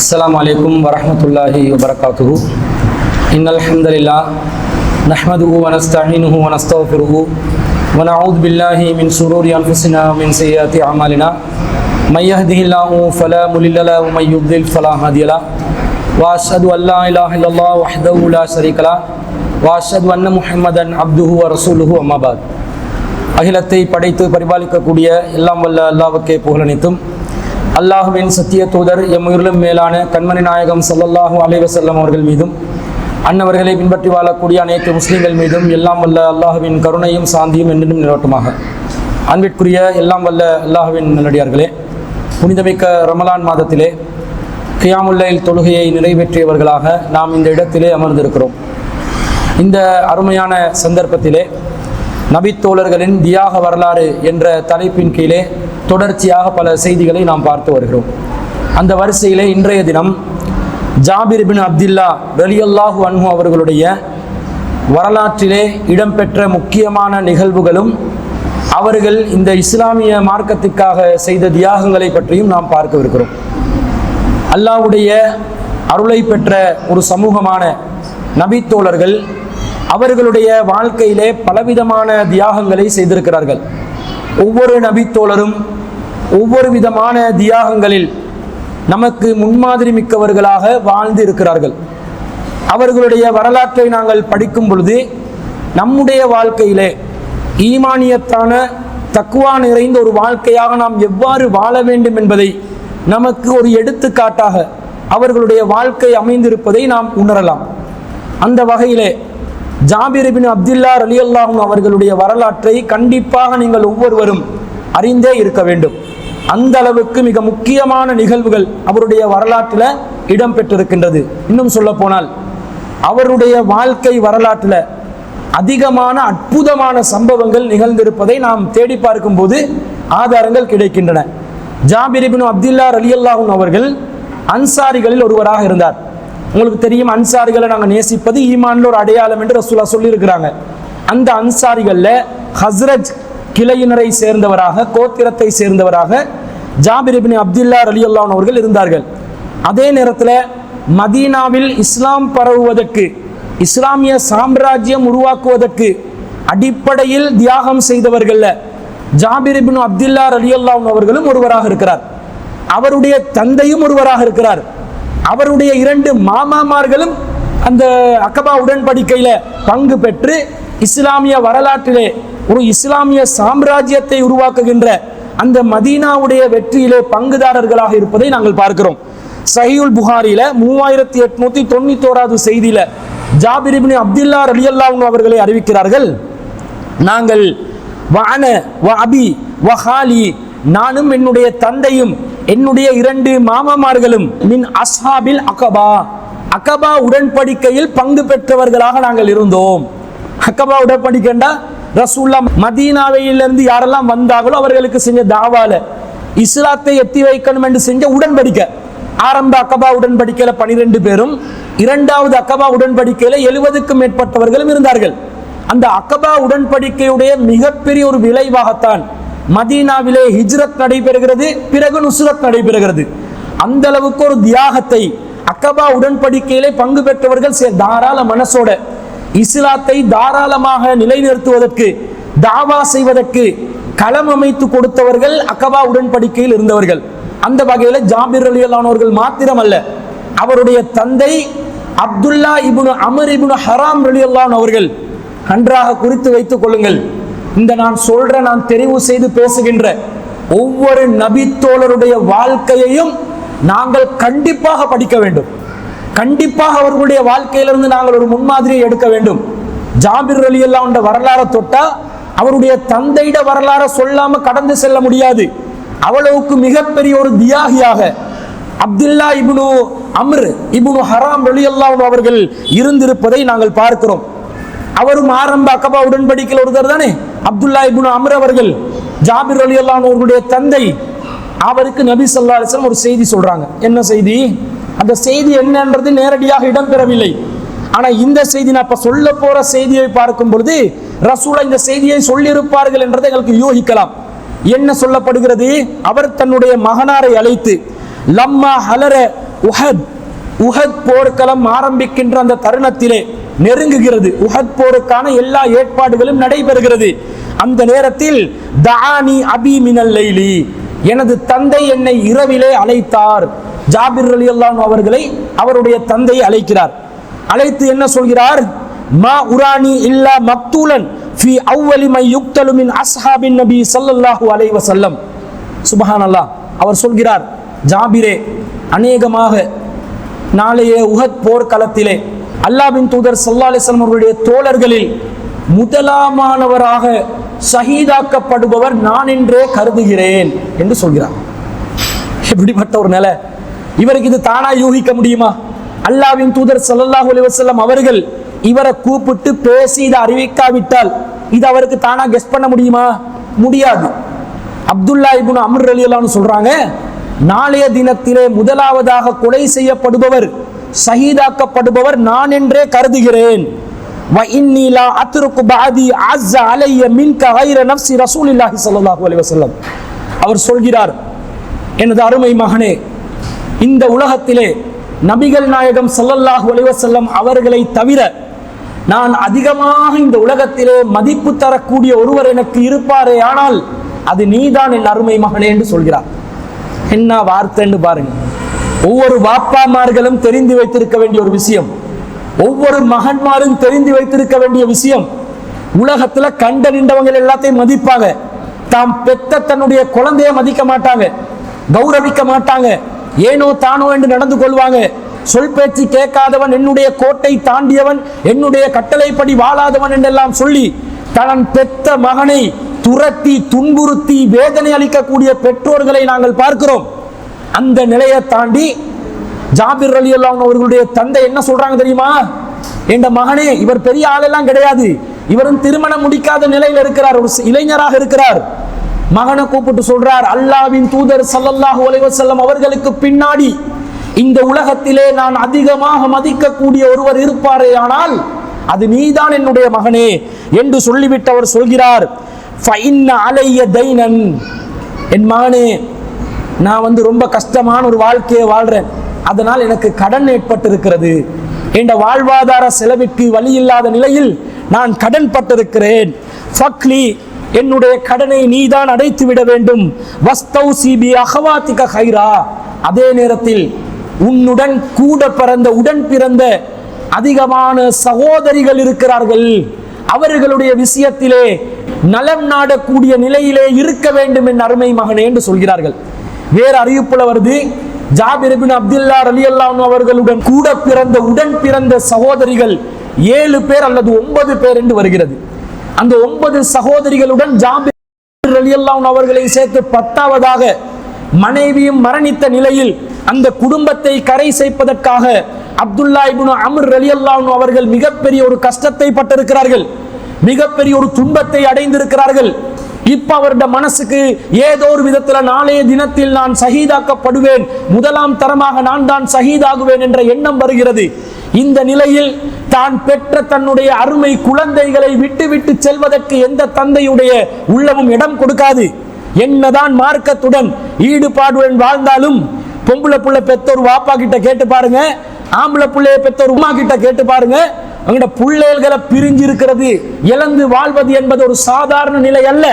السلام عليكم ورحمة الله وبركاته. إن الحمد لله نحمده ونستعينه ونستغفره ونعوذ بالله من شرور أنفسنا ومن سيئات أعمالنا من يهده الله فلا مضل له ومن يضلل فلا هادي له وأشهد أن لا إله إلا الله وحده لا شريك له وأشهد أن محمدا عبده ورسوله أما بعد. அகிலத்தை படைத்து பரிபாலிக்கக்கூடிய எல்லாம் வல்ல அல்லாஹ்வுக்கே புகழனைத்தும் அல்லாஹ்வின் சத்திய தூதர் எம்முயிரிலும் மேலான கண்மணி நாயகம் ஸல்லல்லாஹு அலைஹி வஸல்லம் அவர்கள் மீதும் அன்னவர்களை பின்பற்றி வாழக்கூடிய அனைத்து முஸ்லிம்கள் மீதும் எல்லாம் வல்ல அல்லாஹ்வின் கருணையும் சாந்தியும் என்றும் நிலவட்டுமாக. அன்பிற்குரிய எல்லாம் வல்ல அல்லாஹ்வின் நல்லடியார்களே, புனிதமிக்க ரமலான் மாதத்திலே கியாமுல் லைல் தொழுகையை நிறைவேற்றியவர்களாக நாம் இந்த இடத்திலே அமர்ந்திருக்கிறோம். இந்த அருமையான சந்தர்ப்பத்திலே நபித்தோழர்களின் தியாக வரலாறு என்ற தலைப்பின் கீழே தொடர்ச்சியாக பல செய்திகளை நாம் பார்த்து வருகிறோம். அந்த வரிசையிலே இன்றைய தினம் ஜாபிர் இப்னு அப்துல்லா ரலியல்லாஹு அன்ஹு அவர்களுடைய வரலாற்றிலே இடம்பெற்ற முக்கியமான நிகழ்வுகளும் அவர்கள் இந்த இஸ்லாமிய மார்க்கத்திற்காக செய்த தியாகங்களை பற்றியும் நாம் பார்க்கவிருக்கிறோம். அல்லாஹ்வுடைய அருளை பெற்ற ஒரு சமூகமான நபித்தோழர்கள் அவர்களுடைய வாழ்க்கையிலே பலவிதமான தியாகங்களை செய்திருக்கிறார்கள். ஒவ்வொரு நபித்தோழரும் ஒவ்வொரு விதமான தியாகங்களில் நமக்கு முன்மாதிரி மிக்கவர்களாக வாழ்ந்து இருக்கிறார்கள். அவர்களுடைய வரலாற்றை நாங்கள் படிக்கும் பொழுது நம்முடைய வாழ்க்கையிலே ஈமானியத்தான தக்வா நிறைந்த ஒரு வாழ்க்கையாக நாம் எவ்வாறு வாழ வேண்டும் என்பதை நமக்கு ஒரு எடுத்துக்காட்டாக அவர்களுடைய வாழ்க்கை அமைந்திருப்பதை நாம் உணரலாம். அந்த வகையிலே ஜாபிர் இப்னு அப்துல்லா ரலியல்லாஹு அன்ஹு அவர்களுடைய வரலாற்றை கண்டிப்பாக நீங்கள் ஒவ்வொருவரும் அறிந்தே இருக்க வேண்டும். அந்த அளவுக்கு மிக முக்கியமான நிகழ்வுகள் அவருடைய வரலாற்றில் இடம்பெற்றிருக்கின்றது. இன்னும் சொல்ல போனால் அவருடைய வாழ்க்கை வரலாற்றில் அதிகமான அற்புதமான சம்பவங்கள் நிகழ்ந்திருப்பதை நாம் தேடி பார்க்கும்போது ஆதாரங்கள் கிடைக்கின்றன. ஜாபிர் இப்னு அப்துல்லா ரலியல்லாஹு அன்ஹு அவர்கள் அன்சாரிகளில் ஒருவராக இருந்தார். உங்களுக்கு தெரியும், அன்சாரிகளை நாங்கள் நேசிப்பது ஈமான்ல ஒரு அடையாளம் என்று ரசூலுல்லாஹ் சொல்லியிருக்கிறாங்க. அந்த அன்சாரிகளில் ஹஸ்ரஜ் கிளையினரை சேர்ந்தவராக, கோத்திரத்தை சேர்ந்தவராக ஜாபிர் இப்னு அப்துல்லா ரலியல்லாஹு அன்ஹு அவர்கள் இருந்தார்கள். அதே நேரத்தில் மதீனாவில் இஸ்லாம் பரவுவதற்கு, இஸ்லாமிய சாம்ராஜ்யம் உருவாக்குவதற்கு அடிப்படையில் தியாகம் செய்தவர்கள் ஜாபிர் இப்னு அப்துல்லா ரலியல்லாஹு அன்ஹு அவர்களும் ஒருவராக இருக்கிறார். அவருடைய தந்தையும் ஒருவராக இருக்கிறார். அவருடைய இரண்டு மாமாமார்களும் அந்த அக்கபா உடன்படிக்கையில பங்கு பெற்று இஸ்லாமிய வரலாற்றிலே ஒரு இஸ்லாமிய சாம்ராஜ்யத்தை உருவாக்குகின்ற அந்த மதீனாவுடைய வெற்றியிலே பங்குதாரர்களாக இருப்பதை நாங்கள் பார்க்கிறோம். சஹீஹுல் புகாரியில 3891வது செய்தியில ஜாபிர் இப்னு அப்துல்லா ரலியல்லாஹு அன்ஹு அவர்களை அறிவிக்கிறார்கள், நாங்கள் வஅன வ அபி வ ஹாலி, நானும் என்னுடைய தந்தையும் என்னுடைய இரண்டு மாமாமார்களும் மின் அஸ்ஹாபில் அகபா, அகபா உடன்படிக்கையில் பங்கு பெற்றவர்களாக நாங்கள் இருந்தோம். அகபா உடன்படிக்கைண்டா ரசூலுல்லாஹ் மதீனாவிலிருந்து யாரெல்லாம் வந்தார்களோ அவர்களுக்கு செஞ்ச தாவால இஸ்லாத்தை எத்தி வைக்கணும் என்று செஞ்ச உடன்படிக்கை. ஆரம்ப அகபா உடன்படிக்கையில 12 பேரும், இரண்டாவது அகபா உடன்படிக்கையில 70க்கும் மேற்பட்டவர்களும் இருந்தார்கள். அந்த அகபா உடன்படிக்கையுடைய மிகப்பெரிய ஒரு விளைவாகத்தான் மதீனாவிலே ஹிஜ்ரத் நடைபெறுகிறது, பிறகு நுஸ்ரத் நடைபெறுகிறது. அந்த அளவுக்கு ஒரு தியாகத்தை அக்கபா உடன்படிக்கையிலே பங்கு பெற்றவர்கள் தாராள மனசோட இஸ்லாத்தை தாராளமாக நிலைநிறுத்துவதற்கு, தாவா செய்வதற்கு களம் அமைத்து கொடுத்தவர்கள் அக்கபா உடன்படிக்கையில் இருந்தவர்கள். அந்த வகையில ஜாபிர் ரலியல்லாஹு அன்ஹு அவர்கள் மாத்திரமல்ல, அவருடைய தந்தை அப்துல்லா இப்னு அம்ர் இப்னு ஹராம் ரலியல்லாஹு அன்ஹு அவர்கள், நன்றாக குறித்து வைத்துக் கொள்ளுங்கள், இந்த நான் தெரிவு செய்து பேசுகின்ற ஒவ்வொரு நபித்தோழருடைய வாழ்க்கையையும் நாங்கள் கண்டிப்பாக படிக்க வேண்டும். கண்டிப்பாக அவர்களுடைய வாழ்க்கையிலிருந்து நாங்கள் ஒரு முன்மாதிரியை எடுக்க வேண்டும். ஜாபிர் ரலியல்லாஹு அன்ஹு வரலாறு தொட்டா அவருடைய தந்தையிட வரலாறு சொல்லாம கடந்து செல்ல முடியாது. அவ்வளவுக்கு மிகப்பெரிய ஒரு தியாகியாக அப்துல்லா இப்னு அம்ர் இப்னு ஹராம் ரலியல்லாஹு அன்ஹு அவர்கள் இருந்திருப்பதை நாங்கள் பார்க்கிறோம். அவரும் ஆரம்ப அக்கபா உடன்படிக்கையில் ஒருத்தர் தானே, அப்துல்லா இப்னு அம்ர் அவர்கள், ஜாபிர் ரலியல்லாஹு அன்ஹு அவர்களுடைய தந்தை. அவருக்கு நபி ஸல்லல்லாஹு அலைஹி வஸல்லம் ஒரு செய்தி சொல்றாங்க. என்ன செய்தி? அந்த செய்தி என்னன்றது நேரடியாக இடம்பெறவில்லை. ஆனா இந்த செய்தி, நான் இப்ப சொல்ல போற செய்தியை பார்க்கும் பொழுது ரசூலுல்லாஹ் இந்த செய்தியை சொல்லியிருப்பார்கள் என்றதை எங்களுக்கு யோகிக்கலாம். என்ன சொல்லப்படுகிறது? அவர் தன்னுடைய மகனாரை அழைத்து லம்மா ஹலர உஹத் போர்க்களம் ஆரம்பிக்கின்ற அந்த தருணத்திலே நெருங்குகிறது. உஹத் போருக்கான எல்லா ஏற்பாடுகளும் நடைபெறுகிறது. அந்த நேரத்தில் தஆனி அபி மினல் லைலி, எனது தந்தை என்னை இரவிலே அழைத்தார். ஜாபிர் ரலியல்லாஹு அன்ஹு அவர்களை அவருடைய தந்தை அழைக்கிறார். அழைத்து என்ன சொல்கிறார்? மா உரானி இல்லா மக்தூலன் ஃபி அவ்வலி மை யுக்தலு மின் அஸ்ஹாபின் நபி ஸல்லல்லாஹு அலைஹி வஸல்லம். சுப்ஹானல்லாஹ். அவர் சொல்கிறார், ஜாபிரே, அநேகமாக நாளைய உஹத் போர்க்களத்திலே அல்லாஹ்வின் தூதர் ஸல்லல்லாஹு அலைஹி வஸல்லம் அவர்களுடைய தோழர்களில் முதலாமானவராக ஷஹீதாக்கப்படுபவர் நான் என்றே கருதுகிறேன் என்று சொல்கிறார். எப்படிப்பட்ட ஒரு நிலை! இவருக்கு இது தானா யூகிக்க முடியுமா? அல்லாஹ்வின் தூதர் ஸல்லல்லாஹு அலைஹி வஸல்லம் அவர்கள் இவரை கூப்பிட்டு பேசி இதை அறிவிக்காவிட்டால் இது அவருக்கு தானா கெஸ் பண்ண முடியுமா? முடியாது. அப்துல்லா இப்னு அம்ர் ரலியல்லாஹு அன்ஹு சொல்றாங்க, நாளைய தினத்திலே முதலாவதாக கொலை செய்யப்படுபவர், ஷஹீதாக்கப்படுபவர் நான் என்றே கருதுகிறேன். வ இன்னி லா அத்ருக்கு பஅதி அஸ்ஸ அலைய மின்க கைர நஃப்ஸி ரசூலில்லாஹி ஸல்லல்லாஹு அலைஹி வஸல்லம். அவர் சொல்கிறார், எனது அருமை மகனே, இந்த உலகத்திலே நபிகள் நாயகம் ஸல்லல்லாஹு அலைஹி வஸல்லம் அவர்களை தவிர நான் அதிகமாக இந்த உலகத்திலே மதிப்பு தரக்கூடிய ஒருவர் எனக்கு இருப்பாரே ஆனால் அது நீதான் என் அருமை மகனே என்று சொல்கிறார். என்ன வார்த்தைன்னு பாருங்க. ஒவ்வொரு வாப்பாமார்களும் தெரிந்து வைத்திருக்க வேண்டிய ஒரு விஷயம், ஒவ்வொரு மகன்மாரும் தெரிந்து வைத்திருக்க வேண்டிய விஷயம். உலகத்துல கண்ட நின்றவங்க எல்லாத்தையும் மதிப்பாங்க, தாம் பெத்த தன்னுடைய குழந்தைய மதிக்க மாட்டாங்க, கௌரவிக்க மாட்டாங்க, ஏனோ தானோ என்று நடந்து கொள்வாங்க. சொல் பேச்சு கேட்காதவன், என்னுடைய கோட்டை தாண்டியவன், என்னுடைய கட்டளைப்படி வாழாதவன் என்றெல்லாம் சொல்லி தன் பெத்த மகனை துரத்தி துன்புறுத்தி வேதனை அளிக்கக்கூடிய பெற்றோர்களை நாங்கள் பார்க்கிறோம். அந்த நிலையை தாண்டி ஜாபிர் ரலியல்லாஹு அன்ஹு அவர்களுடைய தந்தை என்ன சொல்றாங்க தெரியுமா? என்ற மகனே, இவர் பெரிய ஆளெல்லாம் கிடையாது, இவரும் திருமணம் முடிக்காத நிலையில் இருக்கிறார், ஒரு இளைஞராக இருக்கிறார். மகனை கூப்பிட்டு சொல்றார், அல்லாஹ்வின் தூதர் ஸல்லல்லாஹு அலைஹி வஸல்லம் அவர்களுக்கு பின்னாடி இந்த உலகத்திலே நான் அதிகமாக மதிக்கக்கூடிய ஒருவர் இருப்பாரே ஆனால் அது நீதான் என்னுடைய மகனே என்று சொல்லிவிட்டு அவர் சொல்கிறார், ஃபஇன்ன அலைய தைனன், என் மகனே, நான் ரொம்ப கஷ்டமான ஒரு வாழ்க்கையை வாழ்றேன், அதனால் எனக்கு கடன் ஏற்பட்டிருக்கிறது, என்ற வாழ்வாதார செலவிற்கு வழி இல்லாத நிலையில் நான் கடன் பட்டிருக்கிறேன். ஃபக்லி, என்னுடைய கடனை நீதான் அடைத்து விட வேண்டும். வஸ்தௌசி பி அஹவாதிக கைரா, அதே நேரத்தில் உன்னுடன் கூட பிறந்த உடன் பிறந்த அதிகமான சகோதரிகள் இருக்கிறார்கள், அவர்களுடைய விஷயத்திலே நலம் நாடக்கூடிய நிலையிலே இருக்க வேண்டும் என் அருமை மகனே என்று சொல்கிறார்கள். வேறு அறிவிப்புல வருது, ஜாபிர் இப்னு அப்துல்லா ரலியல்லாஹு அன்ஹு அவர்களுடன் கூட பிறந்த உடன் பிறந்த சகோதரிகள் 7 பேர் அல்லது 9 பேர் என்று வருகிறது. அந்த 9 சகோதரிகளுடன் ஜாபிர் ரலியல்லாஹு அன்ஹு அவர்களை சேர்த்து 10வதாக மனைவியும் மரணித்த நிலையில் அந்த குடும்பத்தை கரை சேர்ப்பதற்காக அப்துல்லா இப்னு அம்ர் ரலியல்லாஹு அன்ஹு அவர்கள் மிகப்பெரிய ஒரு கஷ்டத்தை பட்டிருக்கிறார்கள், மிகப்பெரிய ஒரு துன்பத்தை அடைந்திருக்கிறார்கள். இப்ப அவருடைய மனசுக்கு ஏதோ ஒரு விதத்துல நாளைய தினத்தில் நான் ஷஹீதாக்கப்படுவேன், முதலாம் தரமாக நான் தான் ஷஹீதாகுவேன் என்ற எண்ணம் வருகிறது. இந்த நிலையில் தான் பெற்ற தன்னுடைய அருமை குழந்தைகளை விட்டு விட்டு செல்வதற்கு எந்த தந்தையுடைய உள்ளமும் இடம் கொடுக்காது. என்னதான் மார்க்கத்துடன் ஈடுபாடுடன் வாழ்ந்தாலும் பொம்பளை புள்ள பெத்த ஒரு வாப்பா கிட்ட கேட்டு பாருங்க, ஆம்பளை புள்ளைய பெத்த ஒரு உமா கிட்ட கேட்டு பாருங்க, அவங்களோட பிள்ளைகளை பிரிஞ்சு இருக்கிறது, இழந்து வாழ்வது என்பது ஒரு சாதாரண நிலை அல்ல.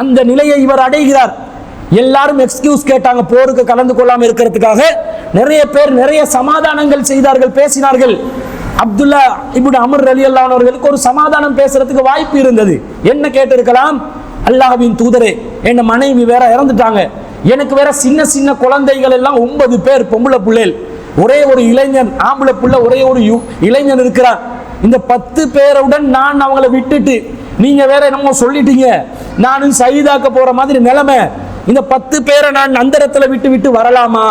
அந்த நிலையை இவர் அடைகிறார். எல்லாரும் எக்ஸ்கியூஸ் கேட்டாங்க போருக்கு கலந்து கொள்ளாம இருக்கிறதுக்காக. நிறைய பேர் நிறைய சமாதானங்கள் செய்தார்கள், பேசினார்கள். அப்துல்லா இப்னு அம்ர் ரலியல்லாஹு அன்ஹு அவர்களுக்கு ஒரு சமாதானம் பேசுறதுக்கு வாய்ப்பு இருந்தது. என்ன கேட்டிருக்கலாம்? அல்லாஹ்வின் தூதரே, என் மனைவி வேற இறந்துட்டாங்க, எனக்கு வேற சின்ன சின்ன குழந்தைகள் எல்லாம் 9 பேர் பொம்பளை பிள்ளைகள், ஒரே ஒரு இளைஞன் ஆம்பளை பிள்ளை, ஒரே ஒரு இளைஞன் இருக்கிறார். இந்த 10 பேருடன் நான் அவங்களை விட்டுட்டு நீங்க வேற என்னமோ சொல்லிட்டீங்க, நானும் ஷஹீதாக்க போற மாதிரி நிலைமை, இந்த 10 பேரை நான் அந்தரத்துல விட்டு விட்டு வரலாமா?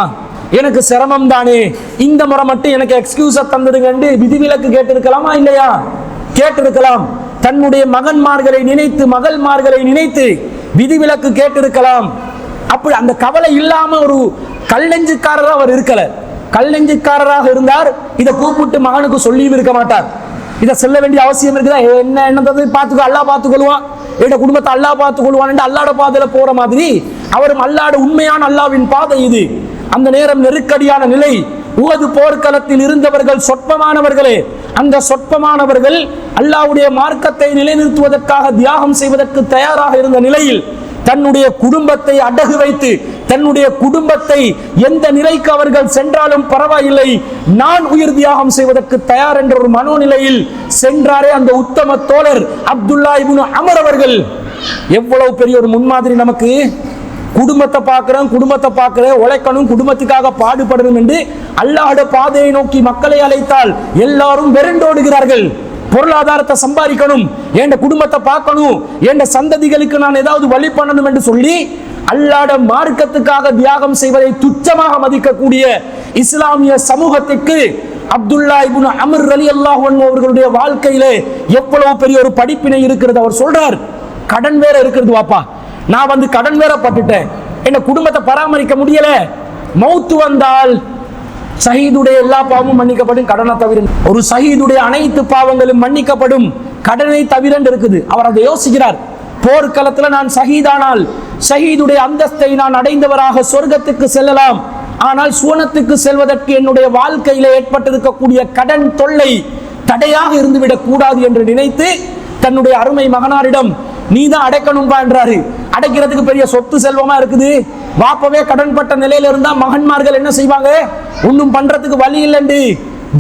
எனக்கு சிரமம் தானே, இந்த முறை மட்டும் எனக்கு எக்ஸ்கியூஸ தந்துடுங்க விதிவிலக்கு கேட்டிருக்கலாமா? இல்லையா? கேட்டிருக்கலாம். தன்னுடைய மகன்மார்களை நினைத்து மகள்மார்களை நினைத்து விதிவிலக்கு கேட்டிருக்கலாம். அப்படி அந்த கவலை இல்லாம ஒரு கல்லெஞ்சுக்காரராக அவர் இருக்கல. கல்லெஞ்சுக்காரராக இருந்தார், இதை கூப்பிட்டு மகனுக்கு சொல்லியும் இருக்க மாட்டார். இதை சொல்ல வேண்டிய அவசியம் இருக்குதா? என்னது பார்த்துக்கோ, அல்லா பார்த்துக்கொள்வான், என்னோட குடும்பத்தை அல்லா பார்த்துக்கொள்வான் அல்லாட பாதையில போற மாதிரி அவரும் அல்லாட உண்மையான அல்லாவின் பாதை இது. அந்த நேரம் நெருக்கடியான நிலை, உஹது போர்க்களத்தில் இருந்தவர்கள் சொற்பமானவர்களே. அந்த சொற்பமானவர்கள் அல்லாஹ்வுடைய மார்க்கத்தை நிலைநிறுத்துவதற்காக தியாகம் செய்வதற்கு தயாராக இருந்த நிலையில் தன்னுடைய குடும்பத்தை அடகு வைத்து, தன்னுடைய குடும்பத்தை எந்த நிலைக்கு அவர்கள் சென்றாலும் பரவாயில்லை, நான் உயிர் தியாகம் செய்வதற்கு தயார் என்ற ஒரு மனோநிலையில் சென்றாரே அந்த உத்தம தோழர் அப்துல்லா இப்னு அமர் அவர்கள். எவ்வளவு பெரிய ஒரு முன்மாதிரி நமக்கு. குடும்பத்தை பார்க்கிறேன், உழைக்கணும், குடும்பத்துக்காக பாடுபடணும் என்று அல்லாஹ்வுடைய பாதையை நோக்கி மக்களை அழைத்தால் எல்லாரும் வெறுண்டோடுகிறார்கள். பொருளாதாரத்தை சம்பாதிக்கணும், என் குடும்பத்தை பார்க்கணும், என் சந்ததிகளுக்கு நான் ஏதாவது வழி பண்ணணும் என்று சொல்லி அல்லாஹ்வுடைய மார்க்கத்துக்காக தியாகம் செய்வதை துச்சமாக மதிக்கக்கூடிய இஸ்லாமிய சமூகத்திற்கு அப்துல்லா இப்னு அமர் ரலியல்லாஹு அன்ஹு அவர்களுடைய வாழ்க்கையிலே எவ்வளவு பெரிய ஒரு படிப்பினை இருக்கிறது. அவர் சொல்றார், கடன் வேற இருக்கிறது வாப்பா, நான் கடன் வேற பட்டுட்டேன், என்ன குடும்பத்தை பராமரிக்க முடியல, மௌத்து வந்தால் ஷஹீதுடைய எல்லா பாவமும் மன்னிக்கப்படும், கடனை தவிர. ஒரு ஷஹீதுடைய அனைத்து பாவங்களும் மன்னிக்கப்படும், கடனை தவிர இருக்குது. அவர் அதை யோசிக்கிறார். போர்க்களத்தில் நான் ஷஹீதானால் ஷஹீதுடைய அந்தஸ்தை நான் அடைந்தவராக சொர்க்கத்துக்கு செல்லலாம், ஆனால் சுவனத்துக்கு செல்வதற்கு என்னுடைய வாழ்க்கையில ஏற்பட்டிருக்கக்கூடிய கடன் தொல்லை தடையாக இருந்துவிடக் கூடாது என்று நினைத்து தன்னுடைய அருமை மகனாரிடம் நீதான் அடைக்கணும்பா என்றாரு. அடைக்கிறதுக்கு பெரிய சொத்து செல்வமா இருக்குது, வாப்பவே கடன்பட்ட நிலையில இருந்தா மகன்மார்கள் என்ன செய்வாங்க, ஒன்றும் பண்றதுக்கு வழி இல்லைன்னு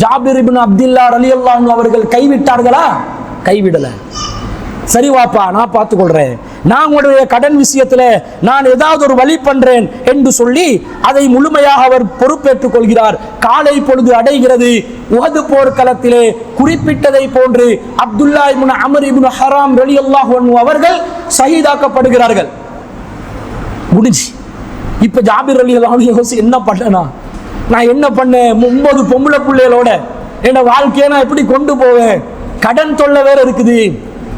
ஜாபிர் இப்னு அப்துல்லா ரலியல்லாஹு அன்ஹு அவர்கள் கைவிட்டார்களா? கைவிடல. சரி வாப்பா, நான் பார்த்துக்கொள்றேன், நான் உங்களுடைய கடன் விஷயத்துல நான் ஏதாவது ஒரு வழி பண்றேன் என்று சொல்லி அதை முழுமையாக அவர் பொறுப்பேற்றுக் கொள்கிறார். காலை பொழுது அடைகிறது. உஹது போர்க்களத்திலே குறிப்பிட்டதை போன்று அப்துல்லா இப்னு அமர் இப்னு ஹராம் ரலியல்லாஹு அன்ஹு அவர்கள் ஷஹீதாக்கப்படுகிறார்கள். முடிஞ்சு. இப்ப ஜாபிர் ரலியல்லாஹு அன்ஹு என்ன பண்ணனா, நான் என்ன பண்ணேன், 9 பொம்பளை பிள்ளைகளோட என்ன வாழ்க்கையை நான் எப்படி கொண்டு போவேன், கடன் தொல்லை வேற இருக்குது.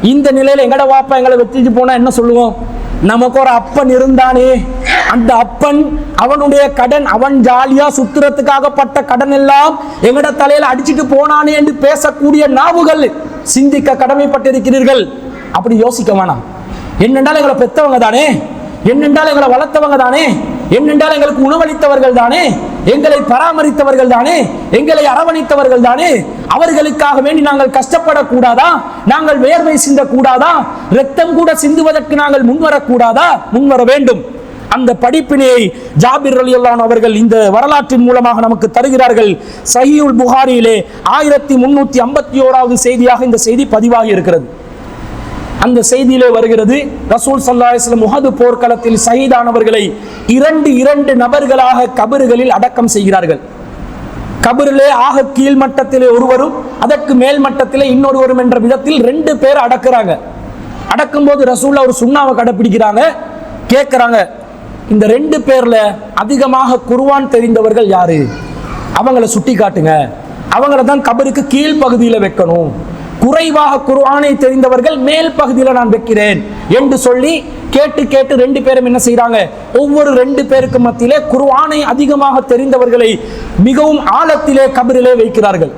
இந்த நிலையில எங்கட வாப்பா எங்களை வச்சுட்டு போனா என்ன சொல்லுவோம், நமக்கு ஒரு அப்பன் இருந்தானே, அந்த அப்பன் அவனுடைய கடன், அவன் ஜாலியா சுத்துறதுக்காக பட்ட கடன் எல்லாம் எங்கட தலையில அடிச்சுட்டு போனானே என்று பேசக்கூடிய நாவுகள் சிந்திக்க கடமைப்பட்டிருக்கிறீர்கள். அப்படி யோசிக்க வேணாம். என்னென்றால் எங்களை பெற்றவங்க தானே, என்னென்றால் எங்களை வளர்த்தவங்க தானே, என்னென்றால் எங்களுக்கு உணவளித்தவர்கள் தானே, எங்களை பராமரித்தவர்கள் தானே, எங்களை அரவணைத்தவர்கள் தானே, அவர்களுக்காக வேண்டி நாங்கள் கஷ்டப்படக்கூடாதா, நாங்கள் வேர்வை சிந்தக்கூடாதா, ரத்தம் கூட சிந்துவதற்கு நாங்கள் முன்வரக்கூடாதா? முன்வர வேண்டும். அந்த படிப்பினையை ஜாபிர் ரலியல்லாஹு அன்ஹு அவர்கள் இந்த வரலாற்றின் மூலமாக நமக்கு தருகிறார்கள். சஹீஹுல் புகாரியிலே 1351வது செய்தியாக இந்த செய்தி பதிவாகி இருக்கிறது. அந்த செய்தியிலே வருகிறது, ரசூல் ஸல்லல்லாஹு அலைஹி வஸல்லம் உஹது போர்க்களத்தில் ஷஹீதானவர்களை இரண்டு நபர்களாக கபறுகளில் அடக்கம் செய்கிறார்கள். கபரிலே ஆக கீழ் மட்டத்திலே ஒருவரும் அதற்கு மேல் மட்டத்திலே இன்னொருவரும் என்ற விதத்தில் 2 பேர் அடக்குறாங்க. அடக்கும் போது ரசூலுல்லாஹ் ஒரு சுன்னாவை கடைபிடிக்கிறாங்க. கேட்கிறாங்க, இந்த 2 பேர்ல அதிகமாக குர்ஆன் தெரிந்தவர்கள் யாரு, அவங்கள சுட்டி காட்டுங்க, அவங்கள தான் கபருக்கு கீழ் பகுதியில் வைக்கணும், குறைவாக குர்ஆனை தெரிந்தவர்கள் மேல் பகுதியில் நான் வைக்கிறேன் என்று சொல்லி கேட்டு 2 பேரும் என்ன செய்யறாங்க, ஒவ்வொரு 2 பேருக்கு மத்தியிலே குர்ஆனை அதிகமாக தெரிந்தவர்களை மிகவும் ஆழத்திலே கபரிலே வைக்கிறார்கள்.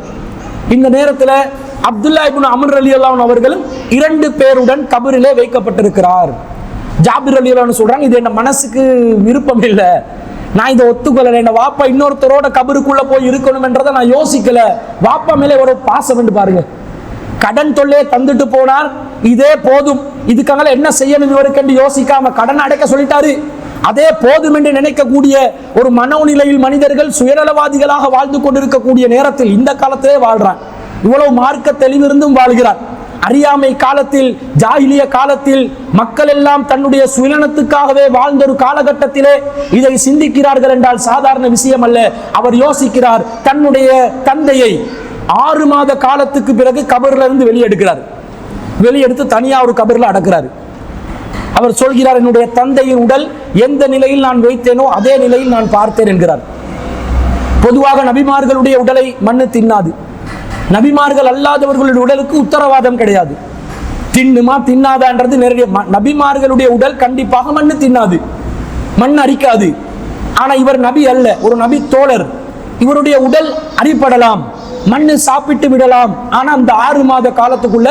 இந்த நேரத்தில் அப்துல்லா இப்னு அமர் ரலியல்லாஹு அன்ஹு அவர்களும் 2 பேருடன் கபரிலே வைக்கப்பட்டிருக்கிறார். ஜாபிர் ரலியல்லாஹு அன்ஹு சொல்றாங்க, இது என்ன மனசுக்கு விருப்பம் இல்லை, நான் இதை ஒத்துக்கொள்ளல, என் வாப்பா இன்னொருத்தரோட கபருக்குள்ள போய் இருக்கணும் என்றதை நான் யோசிக்கல, வாப்பா மேலே ஒரு பாசம் என்று பாருங்க. கடன் தொல்லையை தந்துட்டு போனார், இதே போதும், இதுக்காக என்ன செய்யணும் இவருக்கு யோசிக்காம கடன் அடைக்க சொல்லிட்டாரு, அதே போதும் என்று நினைக்கக்கூடிய ஒரு மனோநிலையில் மனிதர்கள் சுயநலவாதிகளாக வாழ்ந்து கொண்டிருக்கக்கூடிய நேரத்தில் இந்த காலத்திலே வாழ்றான். இவ்வளவு மார்க்க தெளிவிருந்தும் வாழ்கிறான். அறியாமை காலத்தில், ஜாஹிலிய காலத்தில் மக்கள் எல்லாம் தன்னுடைய சுயநலத்துக்காகவே வாழ்ந்த ஒரு காலகட்டத்திலே இதை சிந்திக்கிறார்கள் என்றால் சாதாரண விஷயம் அல்ல. அவர் யோசிக்கிறார், தன்னுடைய தந்தையை 6 மாத காலத்துக்கு பிறகு கபர்ல இருந்து வெளியெடுக்கிறார். வெளியெடுத்து தனியா ஒரு கபர்ல அடக்கிறார். அவர் சொல்கிறார், என்னுடைய தந்தையின் உடல் எந்த நிலையில் நான் வைத்தேனோ அதே நிலையில் நான் பார்த்தேன் என்கிறார். பொதுவாக நபிமார்களுடைய உடலை மண்ணு தின்னாது. நபிமார்கள் அல்லாதவர்களுடைய உடலுக்கு உத்தரவாதம் கிடையாது. தின்னுமா தின்னாதான்றது நேரடிய நபிமார்களுடைய உடல் கண்டிப்பாக மண்ணு தின்னாது, மண் அரிக்காது. ஆனா இவர் நபி அல்ல, ஒரு நபி தோழர். இவருடைய உடல் அரிப்படலாம், மண்ணு சாப்பிட்டு விடலாம். ஆனா அந்த 6 மாத காலத்துக்குள்ள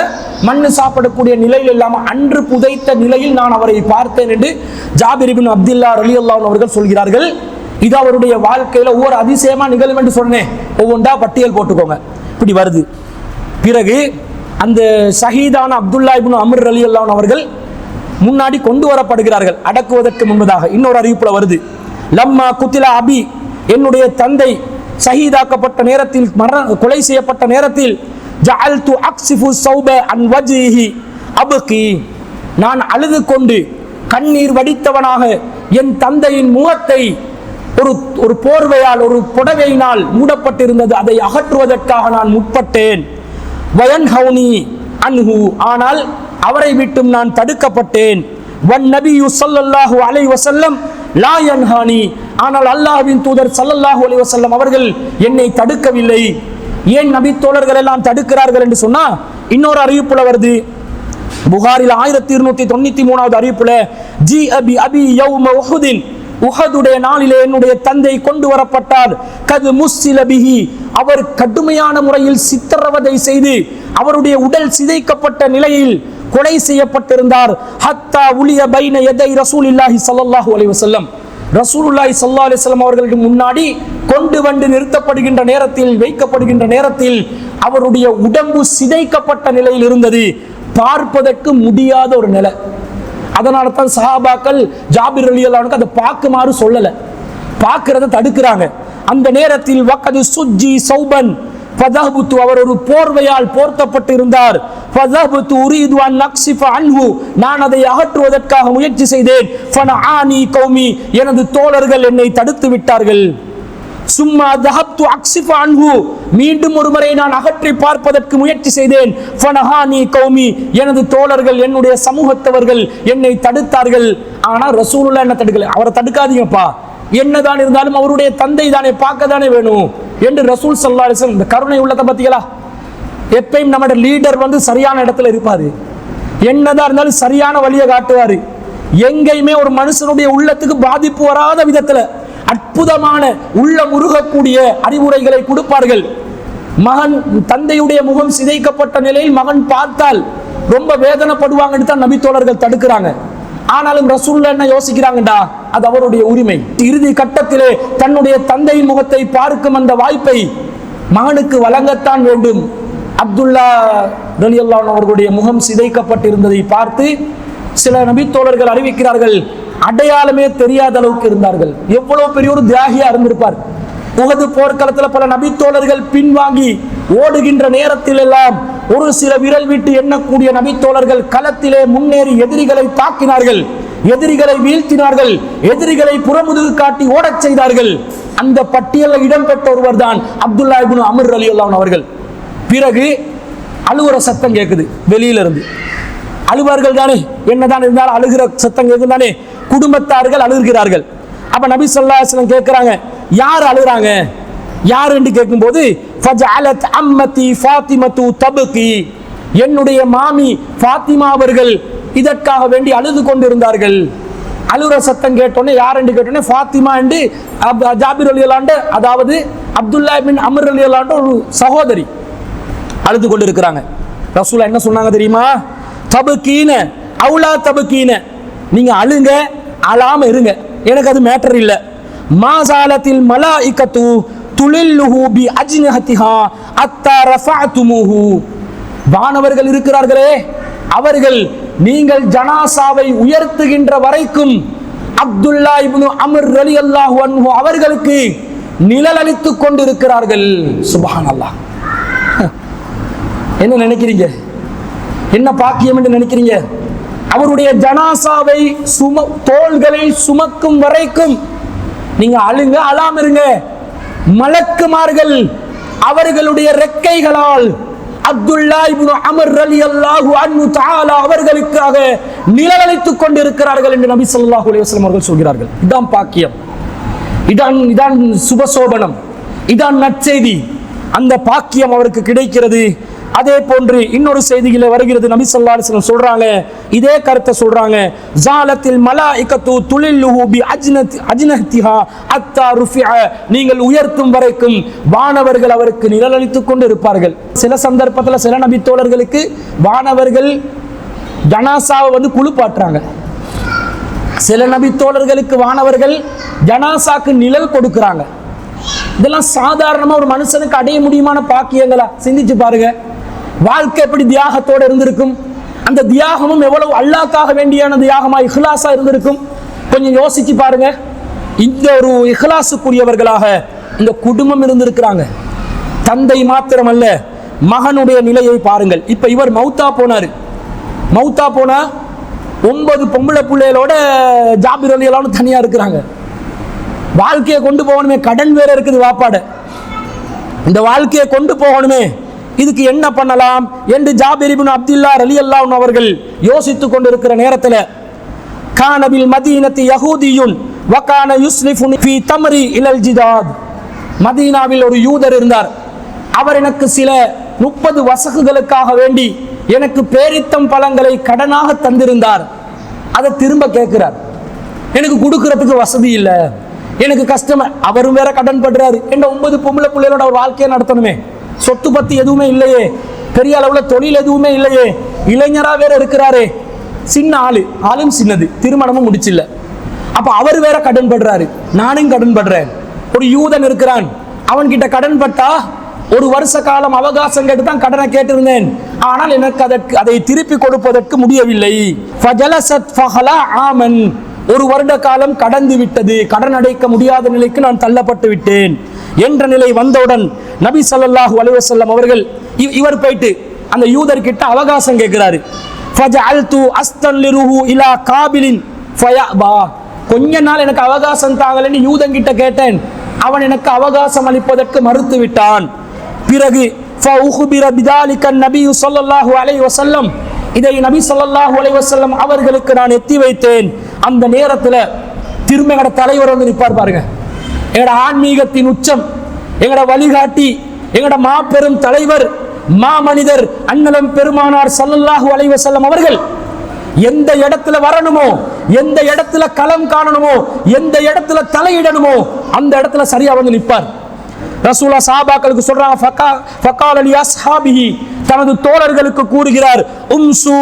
மண்ணு சாப்பிடக்கூடிய நிலையில் இல்லாம அன்று புதைத்த நிலையில் நான் அவரை பார்த்தேன் என்று ஜாபிர் இப்னு அப்துல்லா ரலியல்லாஹு அன்ஹு அவர்கள் சொல்கிறார்கள். இது அவருடைய வாழ்க்கையில ஒவ்வொரு அதிசயமா நிகழும் என்று சொன்னேன். ஒவ்வொன்றா பட்டியல் போட்டுக்கோங்க. இப்படி வருது. பிறகு அந்த ஷஹீதான அப்துல்லா இப்னு அம்ர் ரலியல்லாஹு அன்ஹு அவர்கள் முன்னாடி கொண்டு வரப்படுகிறார்கள் அடக்குவதற்கு முன்பதாக. இன்னொரு அறிவிப்புல வருது, லம்மா குத்திலா அபி, என்னுடைய தந்தை ஷஹீதாக்கப்பட்ட நேரத்தில், கொலை செய்யப்பட்ட நேரத்தில், ஜஅல்து அக்ஸிஃபு ஸௌப அன் வஜ்ஹி அப்கி, நான் அழுது கொண்டு கண்ணீர் வடித்தவனாக என் தந்தையின் முகத்தை ஒரு போர்வையால், ஒரு புடவையினால் மூடப்பட்டிருந்தது, அதை அகற்றுவதற்காக நான் முற்பட்டேன். வயன்ஹவுனி அன்ஹு, ஆனால் அவரை விட்டும் நான் தடுக்கப்பட்டேன். வன் நபியு ஸல்லல்லாஹு அலைஹி வஸல்லம் லா யன்ஹானி, ஆனால் அல்லாஹ்வின் தூதர் ஸல்லல்லாஹு அலைஹி வஸல்லம் அவர்கள் என்னை தடுக்கவில்லை. ஏன் நபி தோழர்கள் எல்லாம் தடுக்கிறார்கள் என்று சொன்னா, இன்னொரு அறிவிப்புல வருது, புகாரில் 1293வது அறிவிப்புல, ஜி அபி அபி யௌம உஹுதின், உஹதுடைய நாளிலே என்னுடைய தந்தை கொண்டு வரப்பட்டார். கது முஸ்ஸில பிஹி, அவர் கடுமையான முறையில் சித்திரவதை செய்து அவருடைய உடல் சிதைக்கப்பட்ட நிலையில் கொலை செய்யப்பட்டிருந்தார். ஹத்தா உலிய பைன யதை ரசூலில்லாஹி ஸல்லல்லாஹு அலைஹி வஸல்லம், ரசூலுல்லாஹி ஸல்லல்லாஹு அலைஹி வஸல்லம் அவர்களுக்கு முன்னாடி கொண்டு வந்து நிறுத்தப்படுகின்ற நேரத்தில், வைக்கப்படுகின்ற நேரத்தில் அவருடைய உடம்பு சிதைக்கப்பட்ட நிலையில் இருந்தது, பார்ப்பதற்கு முடியாத ஒரு நிலை. அதனால தான் சஹாபாக்கள் ஜாபிர் ரலியல்லாஹு அன்ஹு அதை பார்க்குமாறு சொல்லல, பார்க்கிறத தடுக்கிறாங்க. அந்த நேரத்தில் வகது சுஜ்ஜி சௌபன் ஃபதஹபுத்து, அவர் ஒரு போர்வையால் போர்த்தப்பட்டு இருந்தார். ஃபதஹபுத்து உரீது அன் நக்ஸிஃப அன்ஹு, நான் அதை அகற்றுவதற்காக முயற்சி செய்தேன். ஃபனஆனி கௌமி, எனது தோழர்கள் என்னை தடுத்து விட்டார்கள். சும்மா தஹப்து அக்ஸிஃப அன்ஹு, மீண்டும் ஒருமுறை நான் அகற்றி பார்ப்பதற்கு முயற்சி செய்தேன். ஃபனஹானி கௌமி, எனது தோழர்கள், என்னுடைய சமூகத்தவர்கள் என்னை தடுத்தார்கள். ஆனா ரசூலுல்லாஹ் என்ன தடுக்கல. அவரை தடுக்காதீங்கப்பா, என்னதான் இருந்தாலும் அவருடைய தந்தை தானே, பார்க்க தானே வேணும் என்று ரசூல் ஸல்லல்லாஹு அலைஹி வஸல்லம். இந்த கருணை உள்ளத்தை பார்த்தீங்களா? எப்பயும் நம்மளோட லீடர் சரியான இடத்துல இருப்பாரு, என்னதான் இருந்தாலும் சரியான வழியை காட்டுவாரு. எங்கேயுமே ஒரு மனுஷனுடைய உள்ளத்துக்கு பாதிப்பு வராத விதத்துல அற்புதமான உள்ள முருகக்கூடிய அறிவுரைகளை கொடுப்பார்கள். மகன், தந்தையுடைய முகம் சிதைக்கப்பட்ட நிலையில் மகன் பார்த்தால் ரொம்ப வேதனைப்படுவாங்கன்னு தான் நபி தோழர்கள் தடுக்கிறாங்க. ஆனாலும் ரசூலுல்லாஹ் என்ன யோசிக்கிறாங்கடா, அது அவருடைய உரிமை. இறுதி கட்டத்திலே தன்னுடைய தந்தையின் முகத்தை பார்க்கும் அந்த வாய்ப்பை மகனுக்கு வழங்கத்தான் வேண்டும். அப்துல்லா ரலியல்லாஹு அன்ஹு அவர்களுடைய முகம் சிதைக்கப்பட்டிருந்ததை பார்த்து சில நபி தோழர்கள் அறிவிக்கிறார்கள், அடையாளமே தெரியாத அளவுக்கு இருந்தார்கள். எவ்வளவு பெரிய ஒரு தியாகியா இருந்திருப்பார். உஹது போர்க்களத்தில் பல நபி தோழர்கள் பின்வாங்கி ஓடுகின்ற நேரத்தில் எல்லாம் ஒரு சில விரல் விட்டு எண்ணக்கூடிய நபி தோழர்கள் களத்திலே முன்னேறி எதிரிகளை தாக்கினார்கள், எதிரிகளை வீழ்த்தினார்கள், எதிரிகளை புறமுதுகு காட்டி ஓடச் செய்தார்கள். அந்த பட்டியலில் இடம்பெற்ற ஒருவர் தான் அப்துல்லா இப்னு அம்ர் ரலியல்லாஹு அன்ஹு அவர்கள். பிறகு அழுகுற சத்தம் கேட்குது வெளியில இருந்து. அழுவார்கள் தானே, என்னதான் இருந்தாலும் அழுகிற சத்தம் கேட்கும் தானே, குடும்பத்தார்கள் அழுகிறார்கள். அப்ப நபி ஸல்லல்லாஹு அலைஹி வஸல்லம் கேட்கிறாங்க, யார் அழுகிறாங்க, யார் என்று கேட்கும்போது, ஃபஜஅலத் அம்மதி ஃபாத்திமத்து தப்கி, என்னுடைய மாமி ஃபாத்திமா அவர்கள் இதற்காக வேண்டி அழுது கொண்டிருந்தார்கள். அழுகிற சத்தம் கேட்டோன்னே யார் என்று கேட்டோன்னே ஃபாத்திமா என்று ஜாபிர் ரலியல்லாஹு அன்ஹு, அதாவது அப்துல்லா இப்னு அம்ர் ரலியல்லாஹு அன்ஹு ஒரு சகோதரி அழுது கொண்டிருக்கிறாங்க. ரசூலுல்லாஹ் என்ன சொன்னாங்க தெரியுமா? தபுக்கீன அவுலா தபுக்கீன, நீங்க அழுங்க, அழாம இருங்க, எனக்கு அது மேட்டர் இல்லை. மாசாலத்தில் மலாயிகத்து துலில்லுஹு பி அஜ்னஹதிஹா அத்தா ரஃபஅதுமுஹு, வானவர்கள் இருக்கிறார்களே, அவர்கள் நீங்கள் ஜனாசாவை உயர்த்துகின்ற வரைக்கும் அப்துல்லா இப்னு அம்ர் ரலியல்லாஹு அன்ஹு அவர்களுக்கு நிழலளித்துக் கொண்டிருக்கிறார்கள். சுப்ஹானல்லாஹ். என்ன நினைக்கிறீங்க, என்ன பாக்கியம் என்று நினைக்கிறீங்க? அவருடைய ஜனாசாவை தோள்களை சுமக்கும் வரைக்கும் நீங்க அழுங்க, அழாம இருங்க. மலக்குமார்கள் அவர்களுடைய ரெக்கைகளால் அப்துல்லா இப்னு அம்ர் ரலியல்லாஹு அன்ஹு தஆலா அவர்களுக்காக நிழலளித்துக் கொண்டிருக்கிறார்கள் என்று நபி ஸல்லல்லாஹு அலைஹி வஸல்லம் அவர்கள் சொல்கிறார்கள். இதான் பாக்கியம், இதான் சுபசோபனம், இதான் நற்செய்தி. அந்த பாக்கியம் அவருக்கு கிடைக்கிறது. அதே போன்று இன்னொரு செய்தியில வருகிறது, நபி ஸல்லல்லாஹு அலைஹி வஸல்லம் சொல்றாங்க, இதே கருத்தை சொல்றாங்க, ஜாலத்தில் மலாயிகத்து துலில்லுஹு பி அஜ்னஹதிஹா அத்தா ருஃபிஅ, நீங்கள் உயர்த்தும் வரைக்கும் வானவர்கள் அவருக்கு நிழலளித்துக் கொண்டு இருப்பார்கள். சில சந்தர்ப்பத்தில் சில நபி தோழர்களுக்கு வானவர்கள் ஜனாசாவை குளிப்பாட்டுறாங்க. சில நபி தோழர்களுக்கு வானவர்கள் ஜனாசாக்கு நிழல் கொடுக்குறாங்க. இதெல்லாம் சாதாரணமா ஒரு மனுஷனுக்கு அடைய முடியுமான பாக்கியங்களா? சிந்திச்சு பாருங்க. வாழ்க்கை எப்படி தியாகத்தோடு இருந்திருக்கும்? அந்த தியாகமும் எவ்வளவு அல்லாஹ்க்காக வேண்டியான தியாகமா, இஹ்லாஸா இருந்திருக்கும்? கொஞ்சம் யோசிச்சு பாருங்க. இந்த ஒரு இஹ்லாஸுக்குரியவர்களாக இந்த குடும்பம் இருந்திருக்கிறாங்க. தந்தை மாத்திரமல்ல, மகனுடைய நிலையை பாருங்கள். இப்ப இவர் மௌத்தா போனாரு. மௌத்தா போனா 9 பொம்பளை பிள்ளைகளோட ஜாபிர் ரலியல்லாஹு தனியா இருக்கிறாங்க. வாழ்க்கையை கொண்டு போகணுமே, கடன் வேற இருக்குது வாப்பாட. இந்த வாழ்க்கையை கொண்டு போகணுமே, இதுக்கு என்ன பண்ணலாம் என்று ஜாபிர் இப்னு அப்துல்லா ரலியல்லாஹு அவர்கள் யோசித்துக் கொண்டிருக்கிற நேரத்தில் கானபில் மதீனத்தி யஹூதியுன் வகான யுஸ்லிஃபுனி ஃபீ தம்ரி இலல் ஜிதாத். மதீனாவில் ஒரு யூதர் இருந்தார். அவர் எனக்கு சில 30 வசகுகளுக்காக வேண்டி எனக்கு பேரித்தம் பழங்களை கடனாக தந்திருந்தார். அதை திரும்ப கேட்கிறார். எனக்கு கொடுக்கறதுக்கு வசதி இல்லை, எனக்கு கஷ்டம். அவரும் வேற கடன் படுறாரு. என்ற 9 பொம்பளை பிள்ளைகளோட ஒரு வாழ்க்கையை நடத்தணுமே, சொத்து பத்தி எதுவுமே இல்லையே, பெரிய அளவுல தொழில் எதுவுமே இல்லையே, இளைஞரா வேற இருக்கிறாரே, சின்ன ஆளும் சின்னது, திருமணமும் முடிச்சில்ல. அப்ப அவர் வேற கடன் படுறாரு, நானும் கடன் படுறேன். ஒரு யூதன் இருக்கிறான், அவன்கிட்ட கடன் பட்டா 1 வருஷ காலம் அவகாசம் கேட்டு தான் கடனை கேட்டிருந்தேன். ஆனால் எனக்கு அதை திருப்பி கொடுப்பதற்கு முடியவில்லை. ஒரு வருட காலம் கடந்து விட்டது, கடன் அடைக்க முடியாத நிலைக்கு நான் தள்ளப்பட்டு விட்டேன் என்ற நிலை வந்தவுடன் நபி ஸல்லல்லாஹு அலைஹி வஸல்லம் அவர்கள் இவர் போயிட்டு அந்த யூதர் கிட்ட அவகாசம் கேட்கிறாரு. ஃபஜஅல்து அஸ்தன்லிருஹு இலா காபிலின் ஃபயபா. கொஞ்ச நாள் எனக்கு அவகாசம் தாங்கலன்னு யூதன் கிட்ட கேட்டேன். அவன் எனக்கு அவகாசம் அளிப்பதற்கு மறுத்து விட்டான். பிறகு ஃபஉஹ்பிர பிதாலிக நபி ஸல்லல்லாஹு அலைஹி வஸல்லம், இதை நபி ஸல்லல்லாஹு அலைஹி வஸல்லம் அவர்களுக்கு நான் எத்தி வைத்தேன். அந்த நேரத்தில் திரும்ப எங்கட தலைவர் வந்து நிற்பார் பாருங்க. எங்கட ஆன்மீகத்தின் உச்சம், எங்கட வழிகாட்டி, எங்கட மாபெரும் தலைவர், மாமனிதர் அன்னலம் பெருமானார் ஸல்லல்லாஹு அலைஹி வஸல்லம் அவர்கள் எந்த இடத்துல வரணுமோ, எந்த இடத்துல களம் காணணுமோ, எந்த இடத்துல தலையிடணுமோ அந்த இடத்துல சரியா வந்து நிற்பார். ரசூலுல்லாஹ் சஹாபாக்களுக்கு சொல்றாங்க, ஃபகால லி அஸ்ஹாபிஹி, தனது தோழர்களுக்கு கூறுகிறார், உம்சு,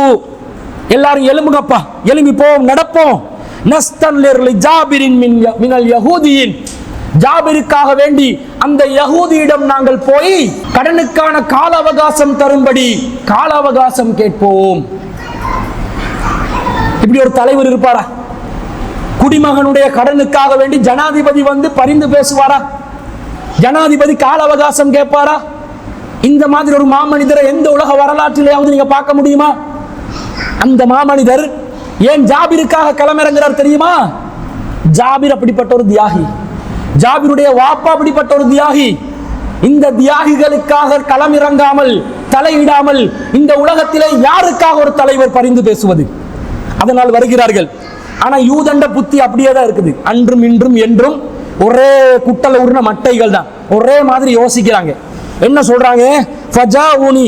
எல்லாரும் எழும்புங்கப்பா, எழும்பி போவோம், நடப்போம். நஸ்தன்லிர் லி ஜாபிரின் மினல் யஹூதியின், ஜாபிருக்காக வேண்டி அந்த யஹூதியிடம் நாங்கள் போய் கடனுக்கான கால அவகாசம் தரும்படி கால அவகாசம் கேட்போம். இப்படி ஒரு தலைவர் இருப்பாரா? குடிமகனுடைய கடனுக்காக வேண்டி ஜனாதிபதி வந்து பரிந்து பேசுவாரா? ஜனாதிபதி கால அவகாசம் கேட்பாரா? இந்த மாதிரி ஒரு மாமனிதரை எந்த உலக வரலாற்றிலேயாவது நீங்க பார்க்க முடியுமா? அந்த மாமனிதர் ஏன் ஜாபிருக்காக களமிறங்குறார் தெரியுமா? ஜாபிர் அப்படிப்பட்ட ஒரு தியாகி, ஜாபிருடைய வாப்பா அப்படிப்பட்ட ஒரு தியாகி. இந்த தியாகிகளுக்காக களமிறங்காமல், தலையிடாமல் இந்த உலகத்திலே யாருக்காக ஒரு தலைவர் பரிந்து பேசுவது? அதனால் வருகிறார்கள். ஆனா யூதண்ட புத்தி அப்படியே தான் இருக்குது. அன்றும் இன்றும் என்றும் ஒரே குட்டல உருண மட்டைகள் தான், ஒரே மாதிரி யோசிக்கிறாங்க. என்ன சொல்றாங்க? ஃபஜாஊனி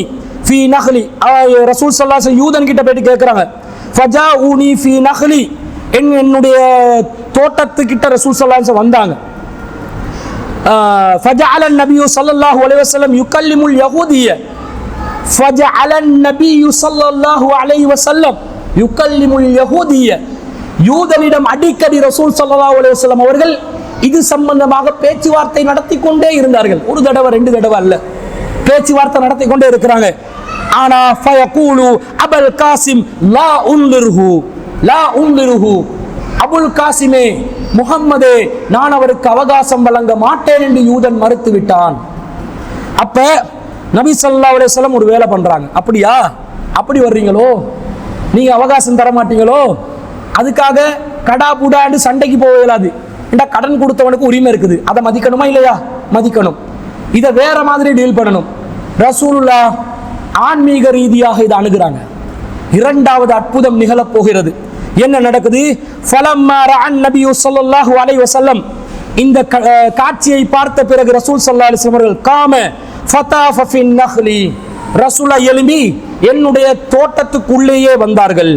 ஃபீ நஹ்லி, ரசூல் ஸல்லல்லாஹு அலைஹி வஸல்லம் யூதன் கிட்ட போயிட்டு கேட்கறாங்க, ஃபஜாஊனி ஃபீ நஹ்லி, என்னுடைய தோட்டத்துக்கிட்ட ரசூல் ஸல்லல்லாஹு அலைஹி வஸல்லம் வந்தாங்க. ஃபஜஅல நபியு ஸல்லல்லாஹு அலைஹி வஸல்லம் யுகல்லிமுல் யஹூதிய, ஃபஜஅல நபியு ஸல்லல்லாஹு அலைஹி வஸல்லம் யுகல்லிமுல் யஹூதிய, யூதனிடம் அடிக்கடி ரசூல் ஸல்லல்லாஹு அலைஹி வஸல்லம் அவர்கள் இது சம்பந்தமாக பேச்சுவார்த்தை நடத்தி கொண்டே இருந்தார்கள். ஒரு தடவை 2 தடவை அல்ல, பேச்சுவார்த்தை நடத்தி கொண்டே இருக்கிறாங்க. ஆனா ஃபயகூலு அபுல் காசிம் லா உன்லிருஹு, லா உன்லிருஹு, அபுல் காசிமே, முஹம்மதே, நான் அவருக்கு அவகாசம் வழங்க மாட்டேன் என்று யூதன் மறுத்து விட்டான். அப்ப நபி ஸல்லல்லாஹு அலைஹி வஸல்லம் ஒரு வேலை பண்றாங்க. அப்படியா, அப்படி வர்றீங்களோ, நீங்க அவகாசம் தர மாட்டீங்களோ, அதுக்காக கடா புடாண்டு சண்டைக்கு போக இயலாது. கடன் கொடுத்தவனுக்கு உரிமை இருக்குது, அதை மதிக்கணுமா இல்லையா? மதிக்கணும். இதை வேற மாதிரி டீல் பண்ணணும். ரசூலுல்லாஹ் ஆன்மீக ரீதியாக இதை அணுகுறாங்க. 2வது அற்புதம் நிகழப் போகிறது. என்ன நடக்குது? ஃபலம்மா ரஅன் நபியு ஸல்லல்லாஹு அலைஹி வஸல்லம், இந்த காட்சியை பார்த்த பிறகு ரசூல் ஸல்லல்லாஹு அலைஹி வஸல்லம் அவர்கள் காம ஃபதாஃப ஃபின் நஹ்லி, ரசூலுல்லாஹ் எழும்பி என்னுடைய தோட்டத்துக்குள்ளேயே வந்தார்கள்.